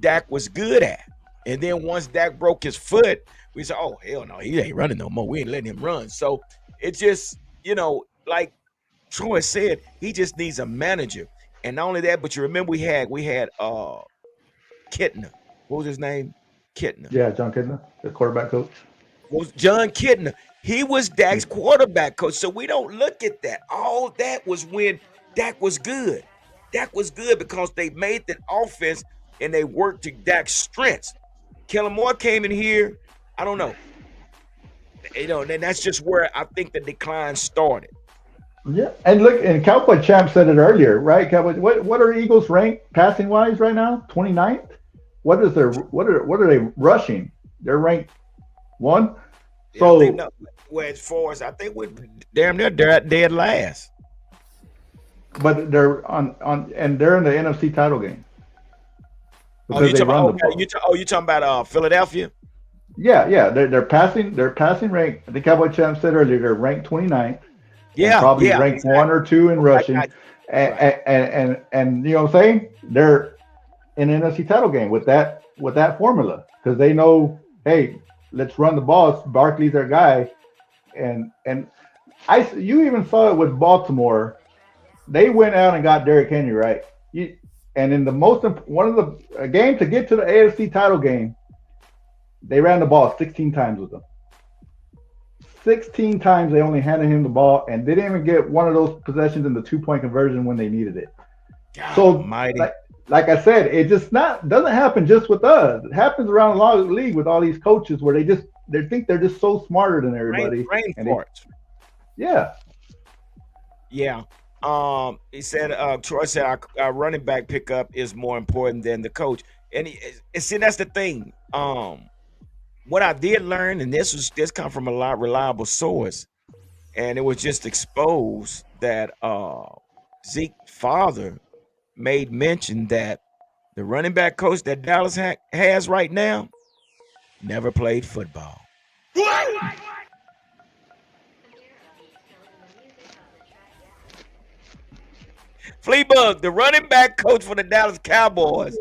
Dak was good at. And then once Dak broke his foot, we said, oh, hell no, he ain't running no more. We ain't letting him run. So it's just, like Troy said, he just needs a manager. And not only that, but you remember we had Kittner. What was his name? Kittner. Yeah, John Kitna, the quarterback coach. Was John Kittner. He was Dak's quarterback coach. So we don't look at that. All that was when Dak was good. Dak was good because they made that offense and they worked to Dak's strengths. Kellen Moore came in here. I don't know. And that's just where I think the decline started. Yeah, and look, and Cowboy Champ said it earlier, right? Cowboy, what are Eagles ranked passing wise right now? 29th. What are they rushing? They're ranked 1. Yeah, So I think as far as I think we're damn near dead last. but they're and they're in the NFC title game Oh, because they run the ball. you talking about Philadelphia? Yeah. They're passing. They're passing rank. The Cowboy champ said earlier they're ranked 29th and Yeah, probably yeah, ranked one exactly. or two in Okay, I rushing. got you. Right. And you know what I'm saying? They're in an NFC title game with that formula because they know, hey, let's run the ball. Barkley's their guy, and you even saw it with Baltimore. They went out and got Derrick Henry, right? And in the one of the a game to get to the AFC title game, they ran the ball 16 times with him. 16 times they only handed him the ball, and they didn't even get one of those possessions in the 2-point conversion when they needed it. God So, Almighty. like I said, it just not doesn't happen just with us. It happens around a lot of the league with all these coaches where they think they're just so smarter than everybody, Brain and farts. yeah. Yeah. He said, Troy said our running back pickup is more important than the coach. And see, that's the thing. What I did learn, and this come from a lot reliable source, and it was just exposed that Zeke's father made mention that the running back coach that Dallas has right now never played football. Fleabug, the running back coach for the Dallas Cowboys,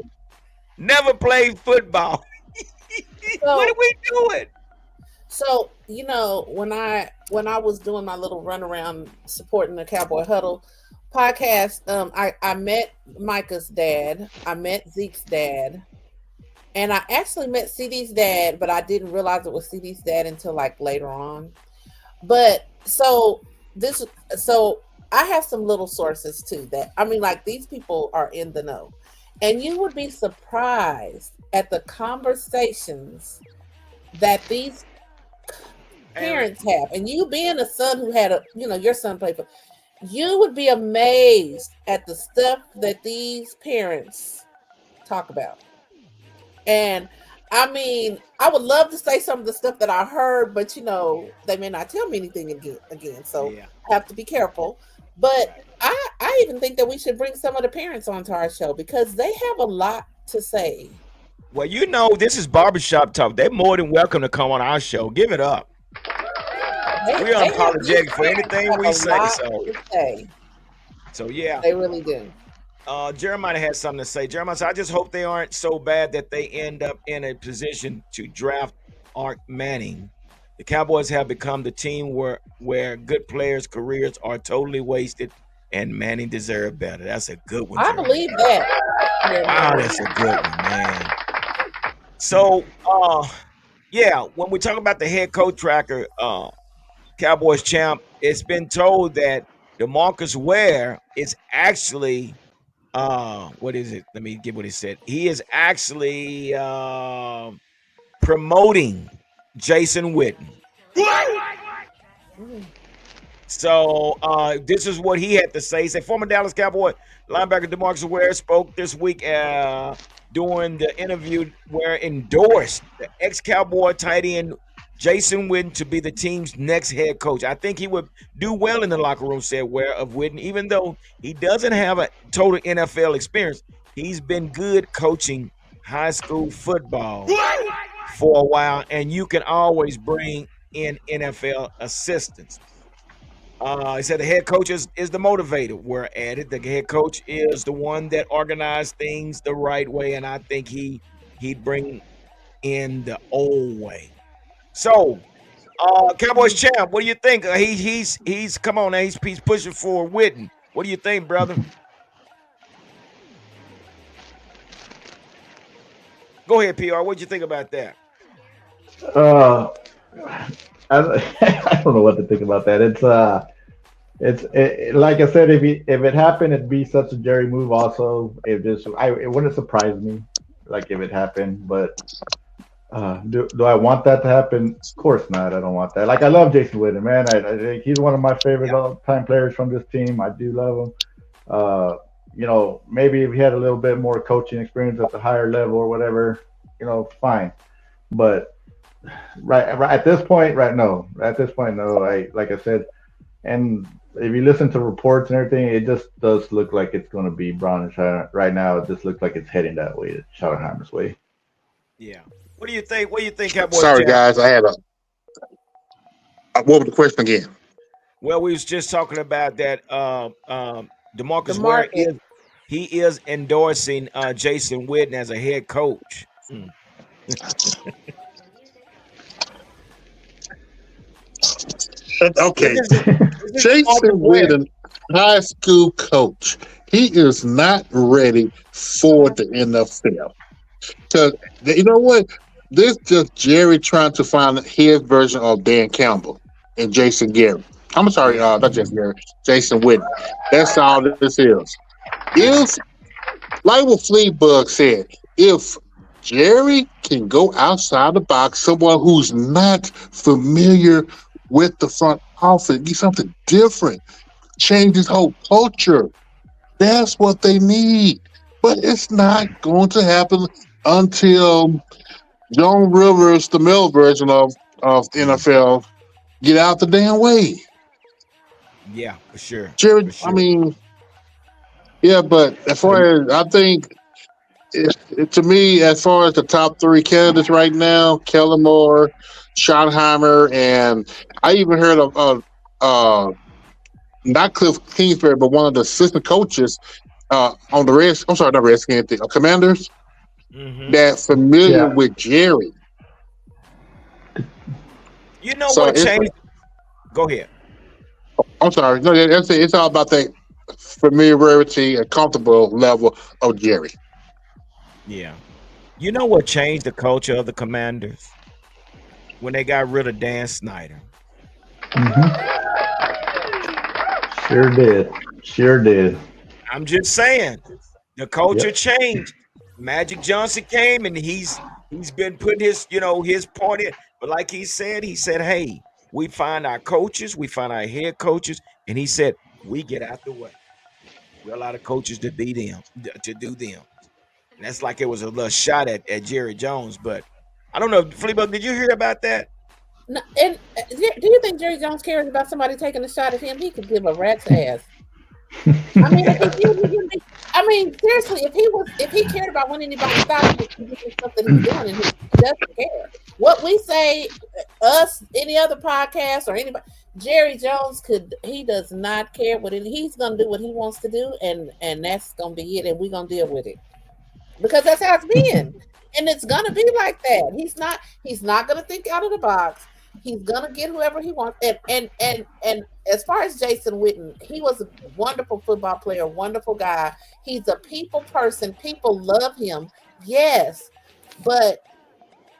never played football. What So are we doing? So when I was doing my little run around supporting the Cowboy Huddle podcast, I met Micah's dad, I met Zeke's dad, and I actually met CD's dad, but I didn't realize it was CD's dad until like later on. But so I have some little sources too that I mean, like these people are in the know, and you would be surprised at the conversations that these parents have, and you being a son who had your son played for, you would be amazed at the stuff that these parents talk about. And I mean, I would love to say some of the stuff that I heard, but they may not tell me anything again. So Yeah. I have to be careful. But Right. I even think that we should bring some of the parents onto our show because they have a lot to say. Well, this is barbershop talk. They're more than welcome to come on our show. Give it up. We're These unapologetic for parents anything have we a say. lot to say. So yeah. They really do. Jeremiah has something to say. Jeremiah said, I just hope they aren't so bad that they end up in a position to draft Ark Manning. The Cowboys have become the team where good players' careers are totally wasted, and Manning deserved better. That's a good one, I Jeremiah. believe that. Wow, that's a good one, man. So, yeah, when we talk about the head coach tracker, Cowboys champ, it's been told that DeMarcus Ware is actually what is it? Let me get what he said. He is actually promoting Jason Witten. Mm. So this is what he had to say. He said former Dallas Cowboy linebacker DeMarcus Ware spoke this week during the interview where endorsed the ex-Cowboy tight end Jason Witten to be the team's next head coach. I think he would do well in the locker room, said Ware of Witten, even though he doesn't have a total NFL experience. He's been good coaching high school football for a while, and you can always bring in NFL assistants. He said the head coach is the motivator. Where added, the head coach is the one that organized things the right way, and I think he'd bring in the old way. So, Cowboys champ, what do you think? He's come on now. He's pushing for Witten. What do you think, brother? Go ahead, PR. What do you think about that? Uh, I don't know what to think about that. Like I said, if it happened, it'd be such a Jerry move. Also, it wouldn't surprise me, like if it happened. But do I want that to happen? Of course not. I don't want that. Like I love Jason Witten, man. I think he's one of my favorite Yeah. all-time players from this team. I do love him. Maybe if he had a little bit more coaching experience at the higher level or whatever, fine. But right at this point, no. At this point, no. Like I said, and if you listen to reports and everything, it just does look like it's going to be Braun and Schottenheimer. Right now, it just looks like it's heading that way, Schottenheimer's way. Yeah. What do you think? What do you think, Cowboy Sorry, Jack? guys. I had a. What was the question again? Well, we was just talking about that. Demarcus Ware DeMarcus. is endorsing Jason Witten as a head coach. Mm. This Okay, is this is Jason Demarcus Ware. Witten, high school coach. He is not ready for the NFL. Because you know what? This just Jerry trying to find his version of Dan Campbell and Jason Garrett. I'm sorry, Yeah. not Jason Garrett, Jason Witten. That's all this is. If, like what Fleabug said, if Jerry can go outside the box, someone who's not familiar with the front office, get something different, change his whole culture. That's what they need. But it's not going to happen until Joan Rivers, the male version of the Mm. NFL, get out the damn way. Yeah, for sure. Jerry, For I sure. mean, yeah, but as far as I think, to me, as far as the top three candidates right now, Kellamore, Schottenheimer, and I even heard of not Cliff Kingsbury, but one of the assistant coaches on the Reds. I'm sorry, not Redskins, the Commanders. Hmm. That familiar Yeah. with Jerry. You know So what it's changed? Go ahead. I'm sorry. No, that's it. It's all about that familiarity and comfortable level of Jerry. Yeah. You know what changed the culture of the Commanders? When they got rid of Dan Snyder. Hmm. Sure did. Sure did. I'm just saying, the culture Yep. changed. Magic Johnson came and he's been putting his part in. But like he said, hey, we find our coaches, we find our head coaches, and he said, we get out the way. We're a lot of coaches to be them, to do them. And that's like it was a little shot at Jerry Jones. But I don't know, Fleabug, did you hear about that? No, and do you think Jerry Jones cares about somebody taking a shot at him? He could give a rat's ass. I mean, if he did, I mean, seriously, if he cared about what anybody thought, he would do the stuff that he's doing, and he doesn't care. What we say, us, any other podcast or anybody, Jerry Jones he does not care what he's gonna do what he wants to do, and that's gonna be it, and we're gonna deal with it because that's how it's been, and it's gonna be like that. He's not gonna think out of the box. He's gonna get whoever he wants. And as far as Jason Witten, he was a wonderful football player, wonderful guy. He's a people person. People love him. Yes, but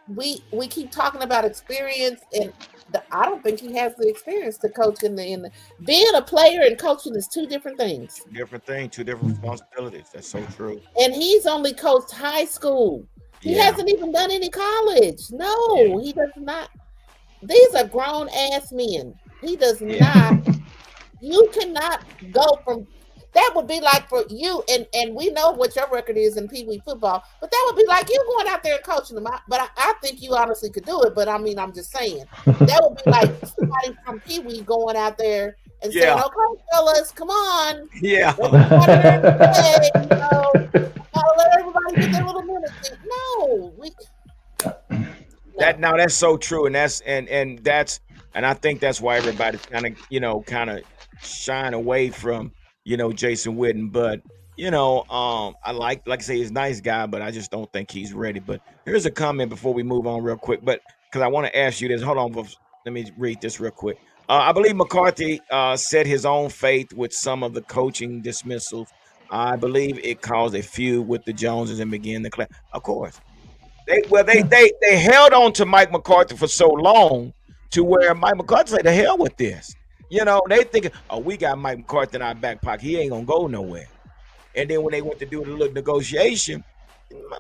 we keep talking about experience, and I don't think he has the experience to coach in the being a player and coaching is two different things. Different thing, two different responsibilities. That's so true. And he's only coached high school. He Yeah. hasn't even done any college. Yeah. No, he does not. These are grown ass men. He does Yeah. not. You cannot go from. That would be like for you, and we know what your record is in Pee Wee football, but that would be like you going out there and coaching them. But I think you honestly could do it. But I mean, I'm just saying that would be like somebody from Pee Wee going out there and saying, Yeah. "Okay, fellas, come on, Yeah. let's go out there and play." Gotta let everybody get their little minutes. No, That now that's so true, and I think that's why everybody's kind of shying away from Jason Witten. But I like I say he's a nice guy, but I just don't think he's ready. But here's a comment before we move on real quick. But because I want to ask you this, hold on, let me read this real quick. I believe McCarthy set his own fate with some of the coaching dismissals. I believe it caused a feud with the Joneses and began the class. Of course. They held on to Mike McCarthy for so long to where Mike McCarthy said, "The hell with this." They thinking, "Oh, we got Mike McCarthy in our back pocket. He ain't gonna go nowhere." And then when they went to do the little negotiation,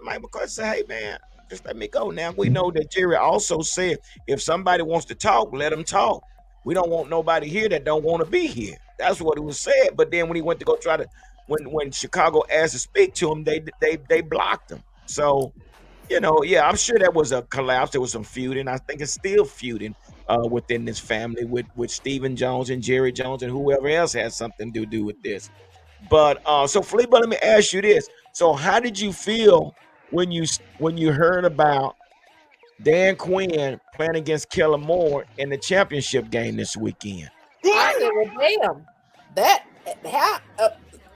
Mike McCarthy said, "Hey man, just let me go." Now we know that Jerry also said, "If somebody wants to talk, let them talk. We don't want nobody here that don't want to be here." That's what it was said. But then when he went to go try to, when Chicago asked to speak to him, they blocked him. So. Yeah, I'm sure that was a collapse. There was some feuding. I think it's still feuding within this family with Stephen Jones and Jerry Jones and whoever else has something to do with this. But so Felipe, let me ask you this. So how did you feel when you heard about Dan Quinn playing against Kellen Moore in the championship game this weekend. I said, well, damn, that how?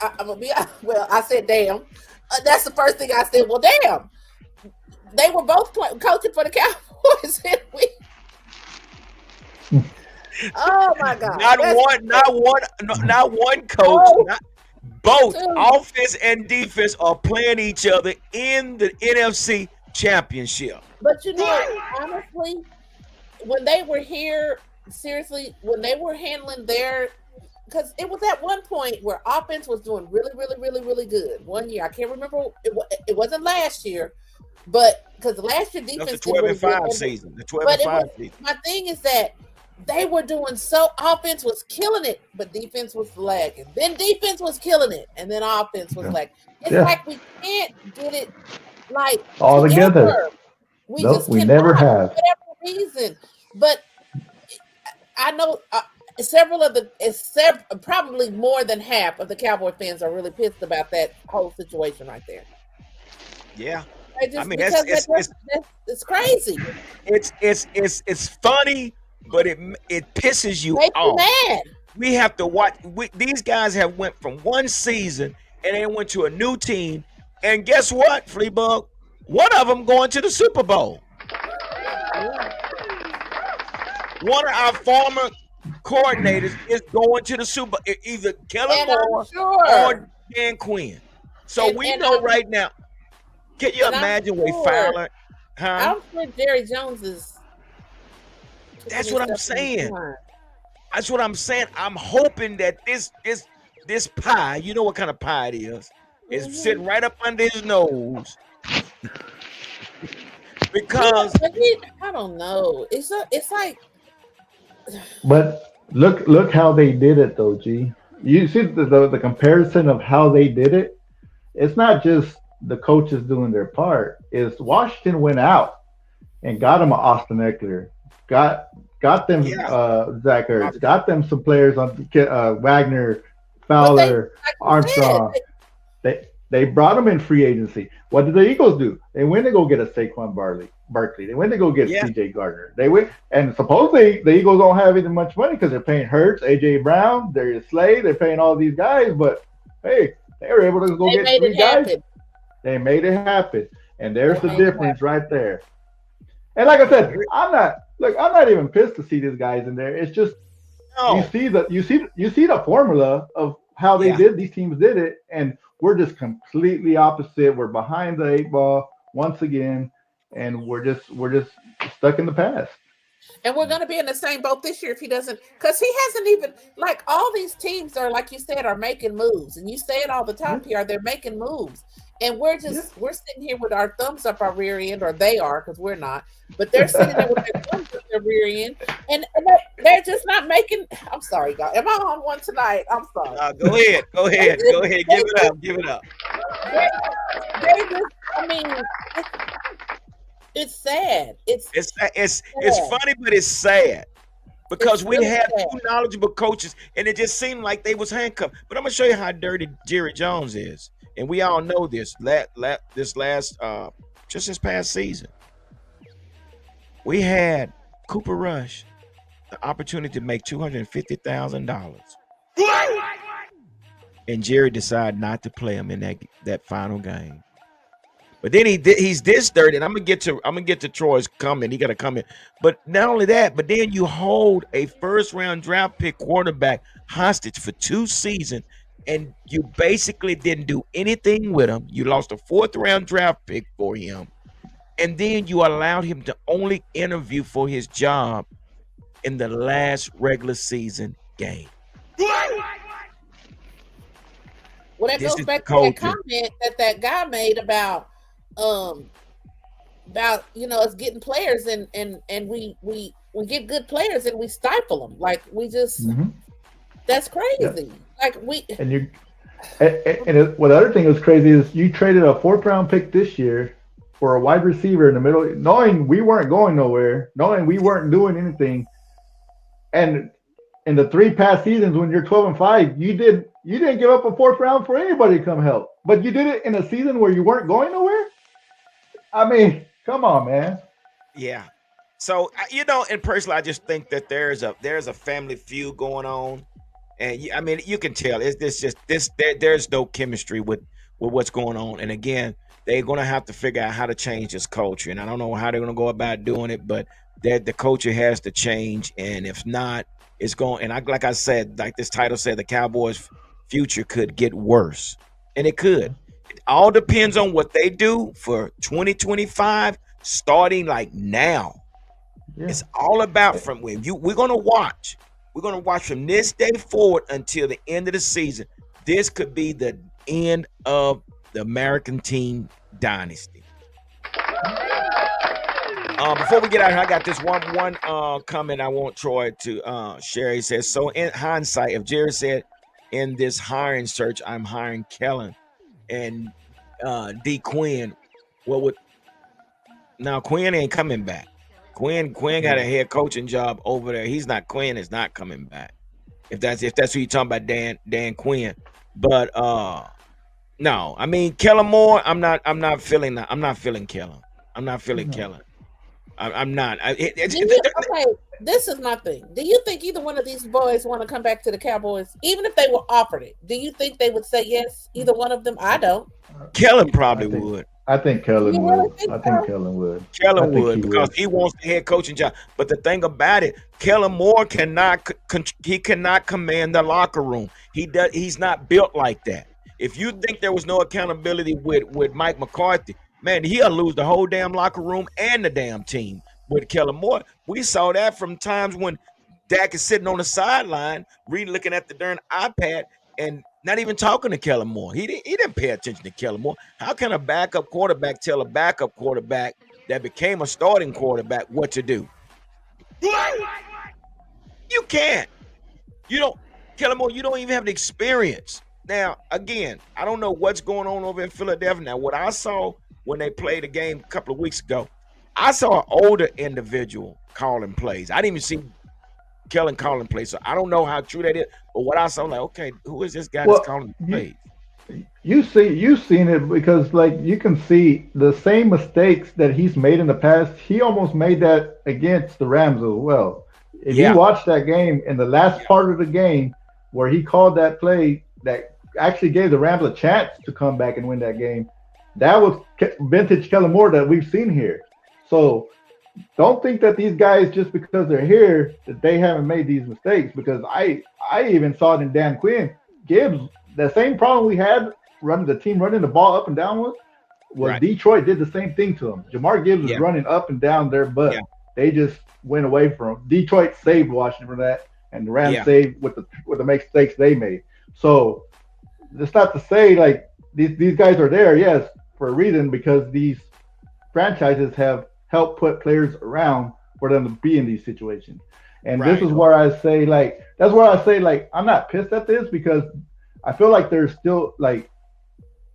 I'm gonna be well. I said, damn. That's the first thing I said. Well, damn, they were both coaching for the Cowboys. Oh my God! Not one coach. Oh, Both dude. offense and defense are playing each other in the NFC Championship. But you know, honestly, when they were here, seriously, when they were handling their, because it was at one point where offense was doing really, really, really, really good. One year, I can't remember. It wasn't last year, but because last year That's defense the did really 12-5 good. season. The But 12-5 season. my thing is that they were doing so offense was killing it, but defense was lagging. Then defense was killing it, and then offense was lagging. It's like we can't get it like all together. We Nope, just we cannot never for have. whatever reason. But I know probably more than half of the Cowboy fans are really pissed about that whole situation right there. Yeah. I mean, it's crazy. It's funny, but it pisses you Makes you off. mad. We have to watch. These guys have went from one season and they went to a new team, and guess what, Fleabug? One of them going to the Super Bowl. One of our former coordinators is going to the Super Bowl, either Kellen Moore or Dan Quinn. So we know right now. Can you imagine Wade Fowler? Huh? I'm sure Jerry Jones is. That's what I'm saying. That's what I'm saying. I'm hoping that this pie, you know what kind of pie it is sitting right up under his nose. Because I don't know. It's like. But look how they did it though, G. You see the comparison of how they did it. It's not just the coaches doing their part. Is Washington went out and got them Austin Eckler, got them Zach Ertz, got them some players on Wagner, Fowler, Armstrong. They brought them in free agency. What did the Eagles do? They went to go get a Saquon Barkley. They went to go get C.J. Gardner. They went, and supposedly the Eagles don't have even much money because they're paying Hurts, A.J. Brown, Darius Slay. They're paying all these guys, but hey, they were able to go get 3 guys. They made it happen, and there's the difference right there. And like I said, I'm not even pissed to see these guys in there. It's just you see the formula of how they did. These teams did it, and we're just completely opposite. We're behind the 8 ball once again, and we're just stuck in the past. And we're going to be in the same boat this year if he doesn't, because he hasn't even, like, all these teams are, like you said, are making moves. And you say it all the time, PR, they're making moves. And we're sitting here with our thumbs up our rear end, or they are, because we're not. But they're sitting there with their thumbs up their rear end, and they're just not making. I'm sorry, God. Am I on one tonight? I'm sorry. Go ahead. Give it up. They just, I mean, it's sad. It's funny, but it's sad. Because we had 2 knowledgeable coaches, and it just seemed like they was handcuffed. But I'm gonna show you how dirty Jerry Jones is. And we all know this. This past season, we had Cooper Rush the opportunity to make $250,000, and Jerry decided not to play him in that final game. But then he's this dirty, and I'm gonna get to Troy's comment. He got to come in. But not only that, but then you hold a first-round draft pick quarterback hostage for 2 seasons. And you basically didn't do anything with him. You lost a 4th-round draft pick for him. And then you allowed him to only interview for his job in the last regular season game. Well, that goes back to that comment that guy made about us getting players and we get good players and we stifle them. Like we just that's crazy. Yeah. Like what the other thing was crazy is you traded a 4th-round pick this year for a wide receiver in the middle, knowing we weren't going nowhere, knowing we weren't doing anything. And in the 3 past seasons when you're 12-5, you didn't give up a 4th round for anybody to come help. But you did it in a season where you weren't going nowhere? I mean, come on, man. Yeah. So and personally, I just think that there's a family feud going on, and I mean, you can tell it's this just this there's no chemistry with what's going on. And again, they're gonna have to figure out how to change this culture, and I don't know how they're gonna go about doing it, but that the culture has to change, and if not, it's going. And like I said, like this title said, the Cowboys' future could get worse, and it could. It all depends on what they do for 2025, starting like now. Yeah. It's all about from when we're gonna watch. We're gonna watch from this day forward until the end of the season. This could be the end of the American team dynasty. Before we get out here, I got this one comment I want Troy to share. He says, so in hindsight, if Jerry said in this hiring search, I'm hiring Kellen and D Quinn, what would now Quinn ain't coming back. Quinn got a head coaching job over there. Quinn is not coming back. If that's who you're talking about, Dan Quinn. But no, I mean Kellen Moore. I'm not feeling that. I'm not feeling Kellen. I'm not feeling No. Kellen. I'm not. Okay, this is my thing. Do you think either one of these boys want to come back to the Cowboys, even if they were offered it? Do you think they would say yes? Either one of them? I don't. Kellen probably I think- would. I think Kellen You really would. think I think so? Kellen would. Kellen I think would he because would. he wants the head coaching job. But the thing about it, Kellen Moore cannot command the locker room. He's not built like that. If you think there was no accountability with Mike McCarthy, man, he'll lose the whole damn locker room and the damn team with Kellen Moore. We saw that from times when Dak is sitting on the sideline, looking at the darn iPad and not even talking to Kellen Moore. He didn't pay attention to Kellen Moore. How can a backup quarterback tell a backup quarterback that became a starting quarterback what to do? You can't. You don't, Kellen Moore, you don't even have the experience. Now, again, I don't know what's going on over in Philadelphia. Now, what I saw when they played a game a couple of weeks ago, I saw an older individual calling plays. I didn't even see Kellen calling plays, so I don't know how true that is. But what I saw, like, okay, who is this guy that's Well, calling you, plays? you've seen it because like you can see the same mistakes that he's made in the past. He almost made that against the Rams as well. If you Yeah, watch that game in the last yeah, part of the game where he called that play that actually gave the Rams a chance to come back and win that game, that was vintage Kellen Moore that we've seen here. So don't think that these guys just because they're here that they haven't made these mistakes because I even saw it in Dan Quinn. Gibbs, the same problem we had running the team running the ball up and down was right. Detroit did the same thing to him. Jamar Gibbs was Yeah, running up and down their yeah, butt. They just went away from him. Detroit saved Washington for that, and the Rams yeah, saved with the mistakes they made. So it's not to say like these guys are there, yes, for a reason because these franchises have helped put players around for them to be in these situations. And this right. is where I say like that's where I say like I'm not pissed at this because I feel like there's still like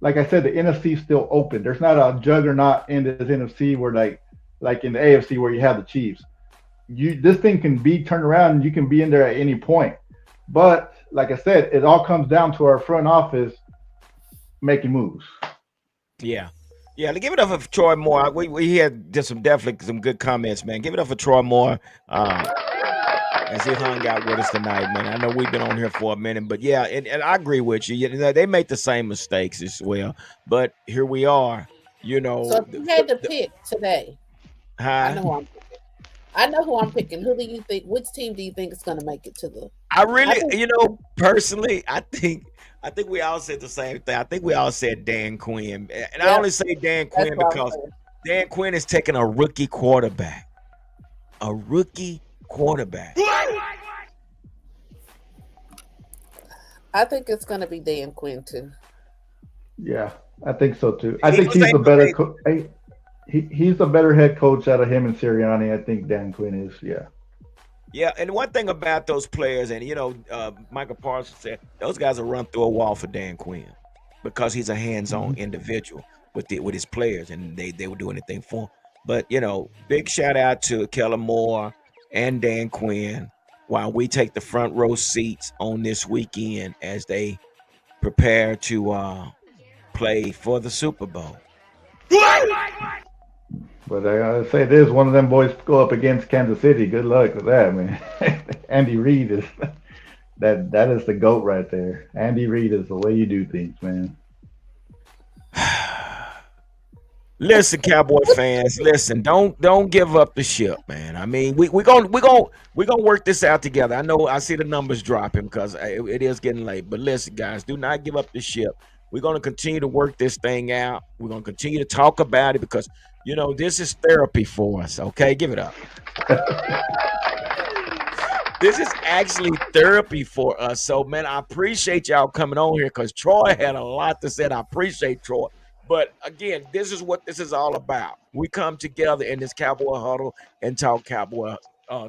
I said the NFC is still open. There's not a juggernaut in this NFC where like in the AFC where you have the Chiefs. This thing can be turned around and you can be in there at any point. But like I said, it all comes down to our front office making moves. Yeah. Yeah, give it up for Troy Moore. We had just definitely some good comments, man. Give it up for Troy Moore. As he hung out with us tonight, man. I know we've been on here for a minute, but yeah, and I agree with you. They make the same mistakes as well, but here we are. You So know, if you had to pick today, I huh? know who I'm picking. I know who I'm picking. Who do you think? Which team do you think is going to make it to the? I I really, think personally, I think we all said the same thing. I think we all said Dan Quinn, and I Yep, only say Dan that's Quinn what I'm because saying. Dan Quinn is taking a rookie quarterback, a rookie quarterback. I think it's going to be Dan Quinn too. Yeah, I think so too. I think He was he's a able, better he's a better head coach out of him and Sirianni. I think Dan Quinn is. Yeah. yeah, and one thing about those players, and Michael Parsons said those guys will run through a wall for Dan Quinn because he's a hands-on Hmm. individual with his players, and they will do anything for him. But big shout out to Kellen Moore and Dan Quinn while we take the front row seats on this weekend as they prepare to play for the Super Bowl. But I gotta say this: one of them boys go up against Kansas City. Good luck with that, man. Andy Reid is that is the goat right there. Andy Reid is the way you do things, man. Listen, Cowboy fans, listen, don't give up the ship, man. I mean, we're gonna work this out together. I know I see the numbers dropping because it is getting late. But listen, guys, do not give up the ship. We're gonna continue to work this thing out. We're gonna continue to talk about it because this is therapy for us. Okay, give it up. This is actually therapy for us. So, man, I appreciate y'all coming on here because Troy had a lot to say. And I appreciate Troy. But again, this is what this is all about. We come together in this Cowboy huddle and talk Cowboy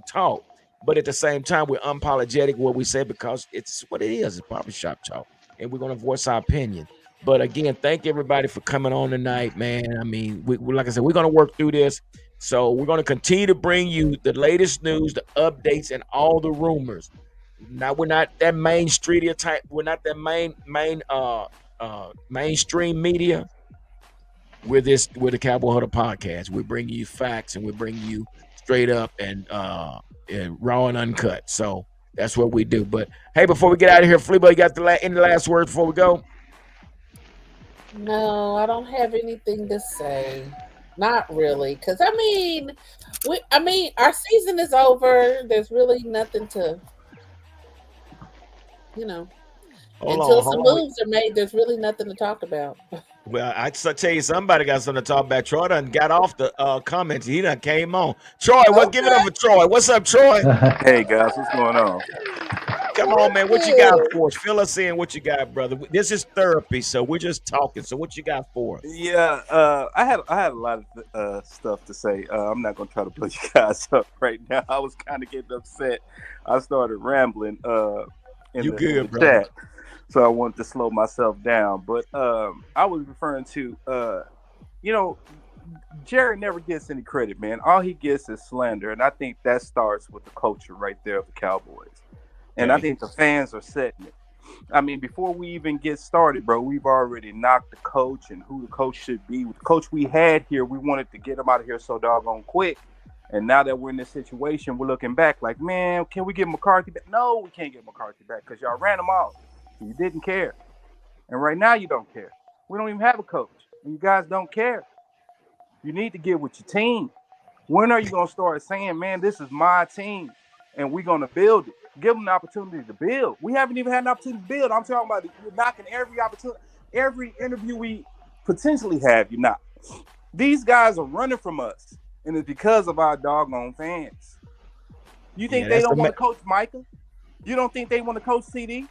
talk. But at the same time, we're unapologetic what we say because it's what it is. It's barbershop talk. And we're going to voice our opinion. But again, thank everybody for coming on tonight, man. I mean, we like I said, we're going to work through this. So we're going to continue to bring you the latest news, the updates, and all the rumors. Now we're not that mainstream type. We're not that mainstream media. We're the Cowboy Huddle podcast. We bring you facts and we bring you straight up and raw and uncut. So that's what we do. But hey, before we get out of here, Fleebo, you got any last words before we go? No, I don't have anything to say. Not really, because I mean, our season is over. There's really nothing to, until some moves are made. There's really nothing to talk about. Well, I tell you, somebody got something to talk about. Troy done got off the comments. He done came on. Troy, give it up for Troy. What's up, Troy? Hey guys, what's going on? Come on, man. What you got for us? Fill us in. What you got, brother? This is therapy, so we're just talking. So what you got for us? Yeah, I had a lot of stuff to say. I'm not gonna try to blow you guys up right now. I was kind of getting upset. I started rambling in the chat, so I wanted to slow myself down. But I was referring to, Jerry never gets any credit, man. All he gets is slander, and I think that starts with the culture right there of the Cowboys. And I think the fans are setting it. I mean, before we even get started, bro, we've already knocked the coach and who the coach should be. With the coach we had here, we wanted to get him out of here so doggone quick. And now that we're in this situation, we're looking back like, man, can we get McCarthy back? No, we can't get McCarthy back because y'all ran him off. You didn't care. And right now you don't care. We don't even have a coach. And you guys don't care. You need to get with your team. When are you going to start saying, man, this is my team and we're going to build it? Give them an opportunity to build. We haven't even had an opportunity to build. I'm talking about you're knocking every opportunity, every interview we potentially have, you knock. These guys are running from us, and it's because of our doggone fans. You think they don't want to coach Micah? You don't think they want to coach CD?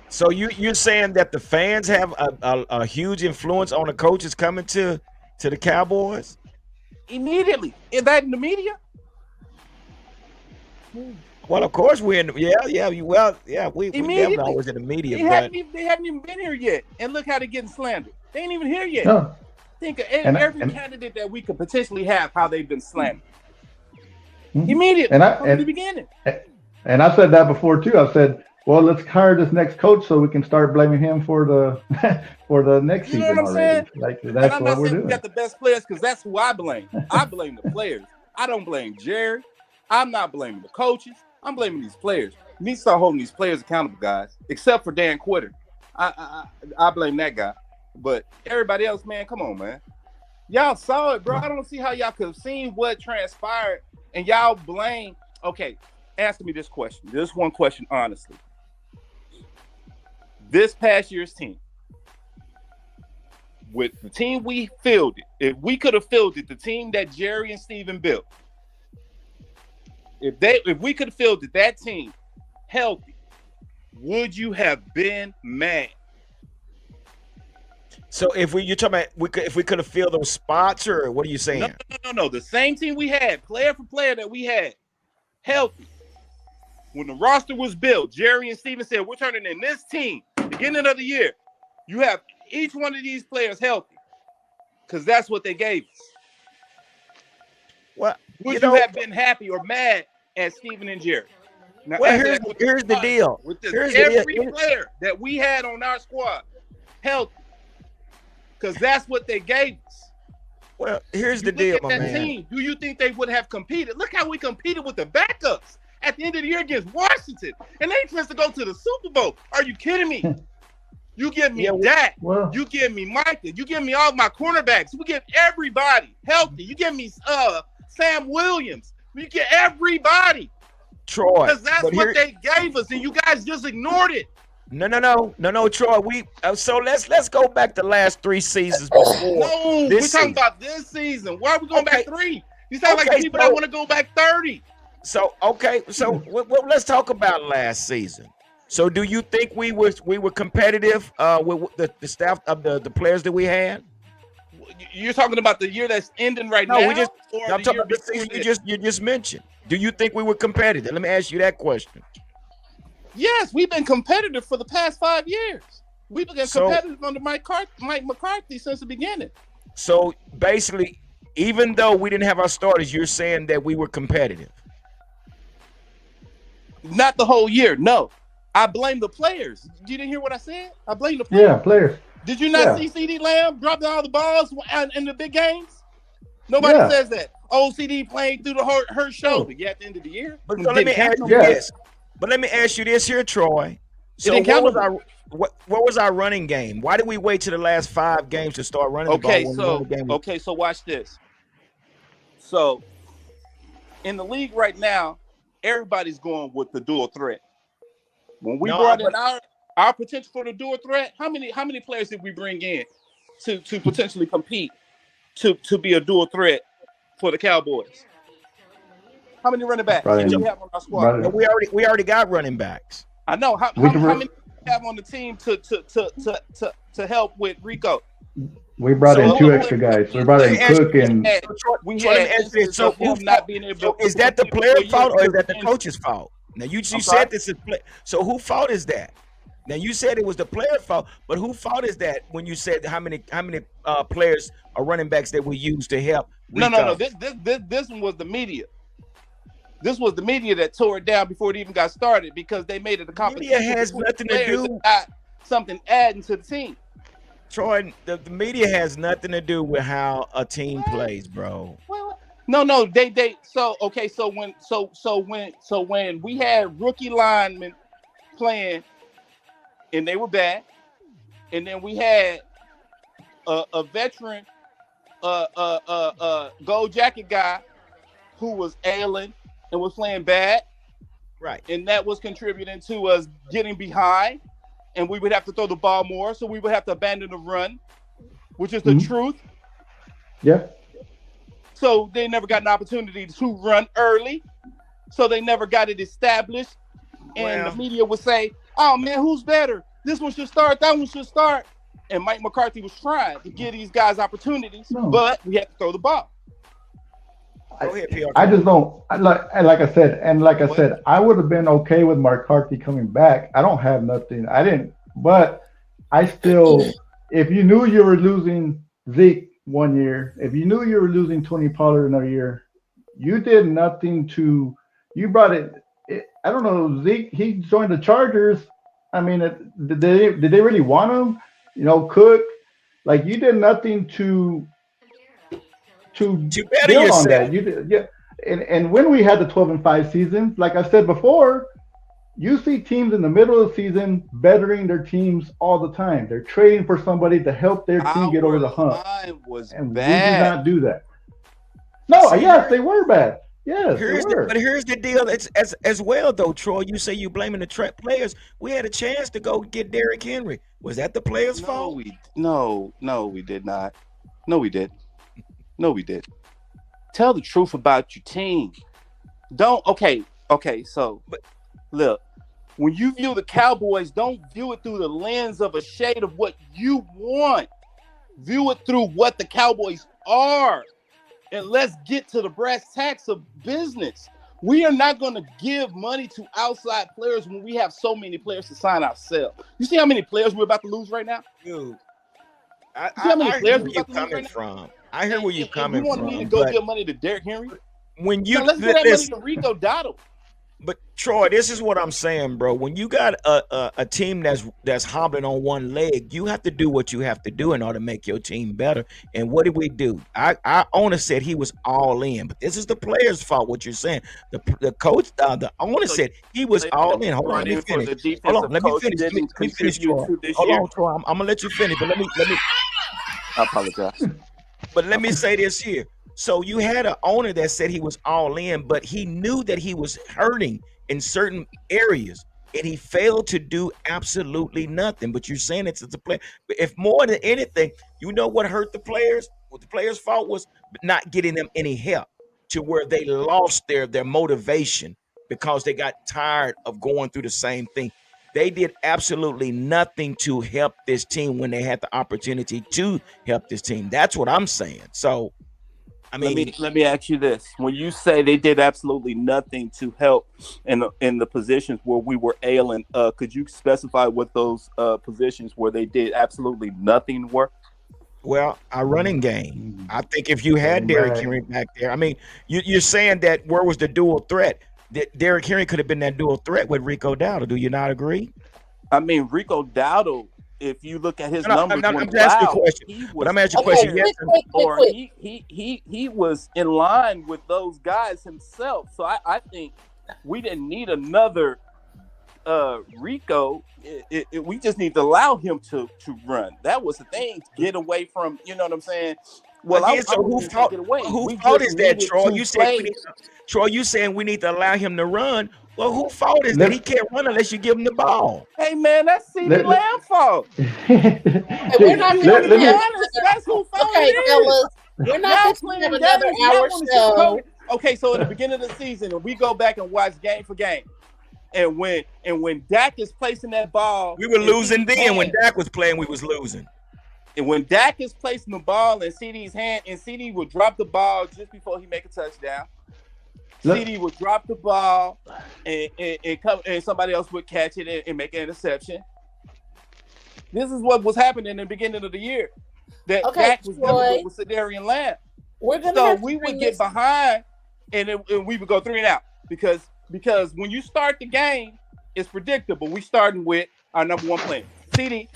So you're saying that the fans have a huge influence on the coaches coming to the Cowboys? Immediately. Is that in the media? Well, of course we're in. We definitely always in the media. They hadn't even been here yet, and look how they're getting slandered. They ain't even here yet. No. Think of every candidate that we could potentially have, how they've been slandered immediately from the beginning. And I said that before too. I said, well, let's hire this next coach so we can start blaming him for the for the next season what I'm already. Saying? Like that's I'm what not we're saying doing. We got the best players because that's who I blame. I blame the players. I don't blame Jerry. I'm not blaming the coaches. I'm blaming these players. You need to start holding these players accountable, guys. Except for Dan Quitter. I blame that guy. But everybody else, man, come on, man. Y'all saw it, bro. I don't see how y'all could have seen what transpired and y'all blame. Okay, answer me this question. This one question, honestly. This past year's team, with the team we fielded, if we could have fielded the team that Jerry and Steven built, if we could have fielded that team healthy, would you have been mad? So you're talking about if we could have filled those spots, or what are you saying? No. The same team we had, player for player that we had, healthy. When the roster was built, Jerry and Steven said, we're turning in this team, beginning of the year. You have each one of these players healthy. Because that's what they gave us. Well, would you have been happy or mad at Steven and Jerry? Now, well, here's the deal. With every player that we had on our squad healthy. Because that's what they gave us. Well, here's You the look deal, at my that man. team. Do you think they would have competed? Look how we competed with the backups at the end of the year against Washington, and they supposed to go to the Super Bowl. Are you kidding me? You give me Dak. Well, You give me Micah. You give me all my cornerbacks. We get everybody healthy. You give me Sam Williams. You get everybody. Troy. Because that's but what here- they gave us, and you guys just ignored it. No, Troy. So let's go back to last 3 seasons before. No, we're this talking season. about this season. Why are we going Okay. back 3? You sound like Okay, the people so- that want to go back 30. So let's talk about last season. So do you think we were competitive with the staff of the players that we had? You're talking about the year that's ending right now? No, or I'm the talking year about the before season this? you just mentioned. Do you think we were competitive? Let me ask you that question. Yes, we've been competitive for the past 5 years. We've been competitive under Mike McCarthy since the beginning. So basically, even though we didn't have our starters, you're saying that we were competitive. Not the whole year, no. I blame the players. You didn't hear what I said? I blame the players. yeah, players. Did you not Yeah. see CD Lamb dropping all the balls in the big games? Nobody Yeah. says that. Oh, CD playing through the hurt shoulder. Yeah, at the end of the year. But It so let me didn't ask count you no more. this. But let me ask you this here, Troy. So didn't count what was no our what was our running game? Why did we wait to the last 5 games to start running the ball? Okay, when so the game was- okay, so watch this. So in the league right now, everybody's going with the dual threat. When we No, brought in but- our potential for the dual threat, how many players did we bring in to potentially compete to be a dual threat for the Cowboys? How many running backs Right. do we have on our squad? Right. No, we already got running backs. I know how We can many do we have on the team to help with Rico. We brought So- in 2 extra guys. We brought in Cook and We So let me had ask you this. So instances of him who not fault- being able So to. is that the player fault or is that the coach's fault? Now you I'm said sorry? this is play. So who fault is that? Now you said it was the player fault, but who fault is that when you said how many players or running backs that we used to help? No. Rico? This one was the media. This was the media that tore it down before it even got started because they made it a competition. Media has between nothing to players do- that got something adding to the team. Troy, the media has nothing to do with how a team plays, bro. No, they so okay, so when we had rookie linemen playing and they were bad, and then we had a veteran gold jacket guy who was ailing and was playing bad, Right. and that was contributing to us getting behind, and we would have to throw the ball more, so we would have to abandon the run, which is the truth. yeah. So they never got an opportunity to run early. So they never got it established. And Well- the media would say, oh man, who's better? This one should start, that one should start. And Mike McCarthy was trying to give these guys opportunities, No. but we had to throw the ball. Go ahead, PR. I just don't like I said, I would have been okay with McCarthy coming back. I don't have nothing. I didn't, but I still, if you knew you were losing Zeke one year, if you knew you were losing Tony Pollard another year, you did nothing to. You brought it. I don't know, Zeke. He joined the Chargers. I mean, did they really want him? You know, Cook. Like you did nothing to better build on yourself. that. You did, yeah. And when we had the 12-5 season, like I said before, you see teams in the middle of the season bettering their teams all the time. They're trading for somebody to help their team get over the hump. Line was And we did bad. not do that. No, See, yes, they were bad. Yes, Here's they were. but here's the deal. It's as well though, Troy. You say you blaming the players. We had a chance to go get Derrick Henry. Was that the players' fault? No, we did not. No, we did. No, we did. Tell the truth about your team. Don't. Okay. So, look, when you view the Cowboys, don't view it through the lens of a shade of what you want. View it through what the Cowboys are. And let's get to the brass tacks of business. We are not going to give money to outside players when we have so many players to sign ourselves. You see how many players we're about to lose right now? Dude, See how many I hear players where we you're about to lose coming right now? from. I hear where you're And coming you want from. me to go but give money to Derrick Henry? when you No, let's give that money listen, to Rico Dotto. But Troy, this is what I'm saying, bro. When you got a team that's hobbling on one leg, you have to do what you have to do in order to make your team better. And what did we do? Our owner said he was all in, but this is the players' fault. What you're saying, the coach, the owner So said he was you all that in. Hold on, let brought me in for finish. the Hold on, defensive let me coach finish. didn't Let me finish, contribute Troy. to this Hold year? on, Troy. I'm gonna let you finish, but I apologize. let me say this here. So you had an owner that said he was all in, but he knew that he was hurting in certain areas, and he failed to do absolutely nothing. But you're saying it's a player. But if more than anything, you know what hurt the players? What the players' fault was not getting them any help to where they lost their motivation because they got tired of going through the same thing. They did absolutely nothing to help this team when they had the opportunity to help this team. That's what I'm saying. So, I Let mean, me ask you this: when you say they did absolutely nothing to help in the positions where we were ailing, could you specify what those positions where they did absolutely nothing were? well, our running game. I think if you had Running Derrick back. Henry back there, I mean, you're saying that where was the dual threat? That Derrick Henry could have been that dual threat with Rico Dowdle. Do you not agree? I mean, Rico Dowdle, if you look at his No, numbers I'm when just asking you a allowed, question. he But was I'm asking you a Okay, question. there, Yes, or quick. he was in line with those guys himself. So I think we didn't need another Rico. We just need to allow him to run. That was the thing. Get away from, you know what I'm saying? Well, again, I so wouldn't even say get away. who We fault just is that, needed Troy? to You said we play. need Troy, you saying we need to allow him to run. Well, who fault is that? He Let, can't run unless you give him the ball. Hey man, that's CD let, let, Lamb fault. Okay, we're see, not If we want fixing to to be have let honest, another. that's who fault Okay, it is. fellas, we're not Y'all fixing to have playing another games. Y'all hour want to sugarcoat show. it. Okay, so at the beginning of the season, and we go back and watch game for game, and when Dak is placing that ball We were in losing CD's then. When hand, Dak was playing, we was losing. and when Dak is placing the ball in CD's hand, and CD would drop the ball just before he make a touchdown. let, CD would drop the ball, and somebody else would catch it and make an interception. This is what was happening in the beginning of the year. That Okay, Dak was dealing Troy, with Sedarian Lamb. we're gonna So have to we would bring get this. behind, and we would go 3 and out because when you start the game, it's predictable. We starting with our number one player, CD.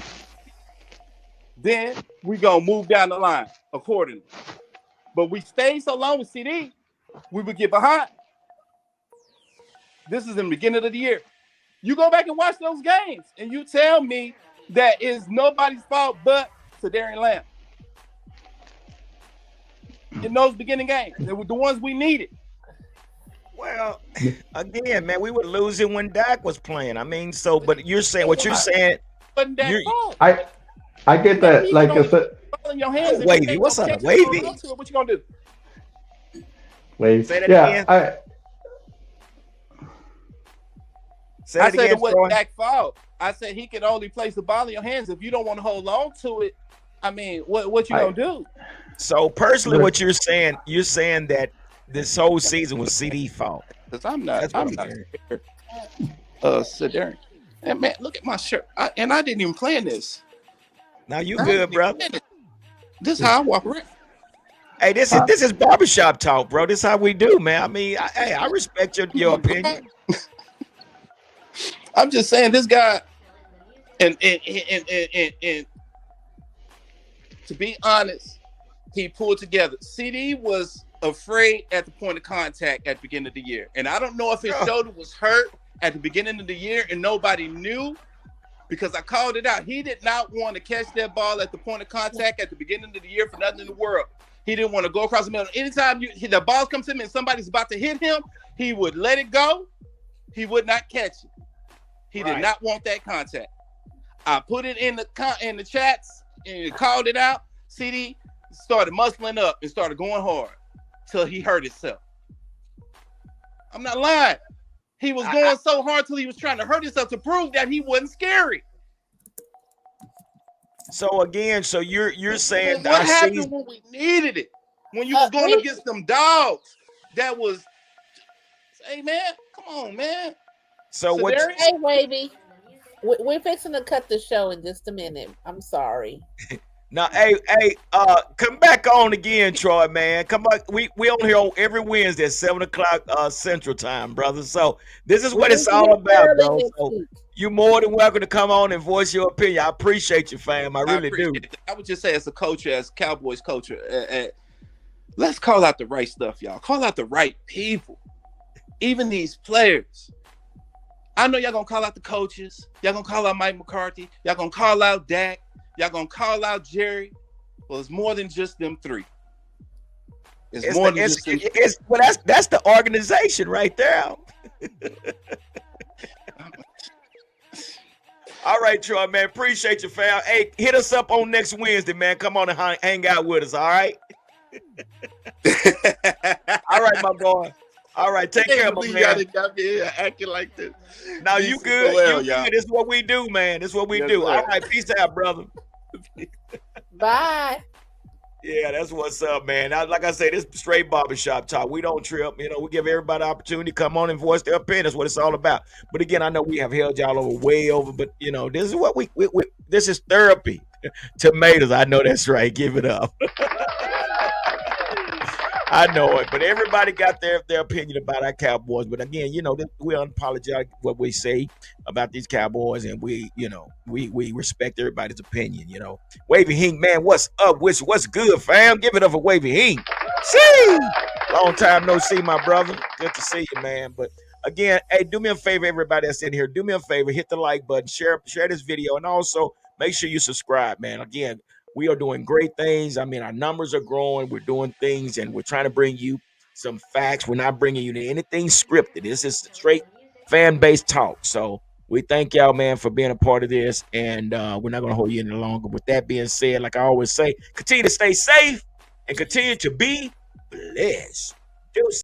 Then we gonna move down the line accordingly. But we stay so long with CD, we would get behind. This is in the beginning of the year. You go back and watch those games, and you tell me that is nobody's fault but Sedarian Lamb in those beginning games. They were the ones we needed. Well, again, man, we were losing when Dak was playing. I mean, so but you're saying It what you're wasn't, saying. wasn't You're that fault. I get Man, that. he can Like I only said, ball in your hands if you Wavy. can't go What's up, catch it and hold Wavy? on to it. What you gonna do? wait, Say that yeah, again. I Say I that said again, it wasn't Troy. Dak's fault. I said he can only place the ball in your hands if you don't want to hold on to it. I mean, what you I gonna do? So personally, look. what you're saying that this whole season was CD fault. Because That's what I'm I'm not hearing. scared. Sit there. And man, look at my shirt. And I didn't even plan this. Now you I didn't good, even brother. plan it. This is how I walk around. Hey, this is barbershop talk, bro. This is how we do, man. I mean, I respect your opinion. I'm just saying this guy, and to be honest, he pulled together. CD was afraid at the point of contact at the beginning of the year. And I don't know if his shoulder was hurt at the beginning of the year and nobody knew because I called it out. He did not want to catch that ball at the point of contact at the beginning of the year for nothing in the world. He didn't want to go across the middle. Anytime the ball comes to him and somebody's about to hit him, he would let it go. He would not catch it. He did not want that contact. I put it in the chats and called it out. CD started muscling up and started going hard till he hurt himself. I'm not lying. He was going so hard till he was trying to hurt himself to prove that he wasn't scary. So again, so you're saying What our happened season. when we needed it? When you was going against them dogs, that was, hey man, come on, man. So what? Sedarian? Hey, Wavy, we're fixing to cut the show in just a minute. I'm sorry. Now, come back on again, Troy, man. Come on, we on here on every Wednesday at 7 o'clock Central Time, brother. So this is We what need it's to all hear about, Shirley bro. next So week. you're more than welcome to come on and voice your opinion. I appreciate you, fam. I I really do. appreciate that. I would just say, as a coach, as Cowboys coach, let's call out the right stuff, y'all. Call out the right people. Even these players. I know y'all gonna call out the coaches. Y'all gonna call out Mike McCarthy. Y'all gonna call out Dak. Y'all gonna call out Jerry. Well, it's more than just them three. It's more than just them. Well, that's the organization right there. All right, Troy, man. Appreciate you, fam. Hey, hit us up on next Wednesday, man. Come on and hang out with us, all right? All right, my boy. All right, take care, my man. Y'all got me here acting like this. Now you good. You good. This is what we do, man. This is what we do. Sir. All right, peace out, brother. Bye. Yeah, that's what's up, man. Like I say, this is straight barbershop talk. We don't trip. You know, we give everybody the opportunity to come on and voice their opinion. That's what it's all about. But again, I know we have held y'all over way over, but you know, this is what we this is therapy. Tomatoes, I know that's right. Give it up. I know it, but everybody got their opinion about our Cowboys. But again, you know, we unapologetic what we say about these Cowboys, and we respect everybody's opinion. You know, Wavy Hink, man, what's up? What's good, fam? Give it up for Wavy Hink. See, long time no see, my brother. Good to see you, man. But again, hey, do me a favor, everybody that's in here. Do me a favor, hit the like button, share this video, and also make sure you subscribe, man. Again, we are doing great things. I mean, our numbers are growing. We're doing things, and we're trying to bring you some facts. We're not bringing you to anything scripted. This is straight fan-based talk. So we thank y'all, man, for being a part of this, and we're not going to hold you any longer. With that being said, like I always say, continue to stay safe and continue to be blessed.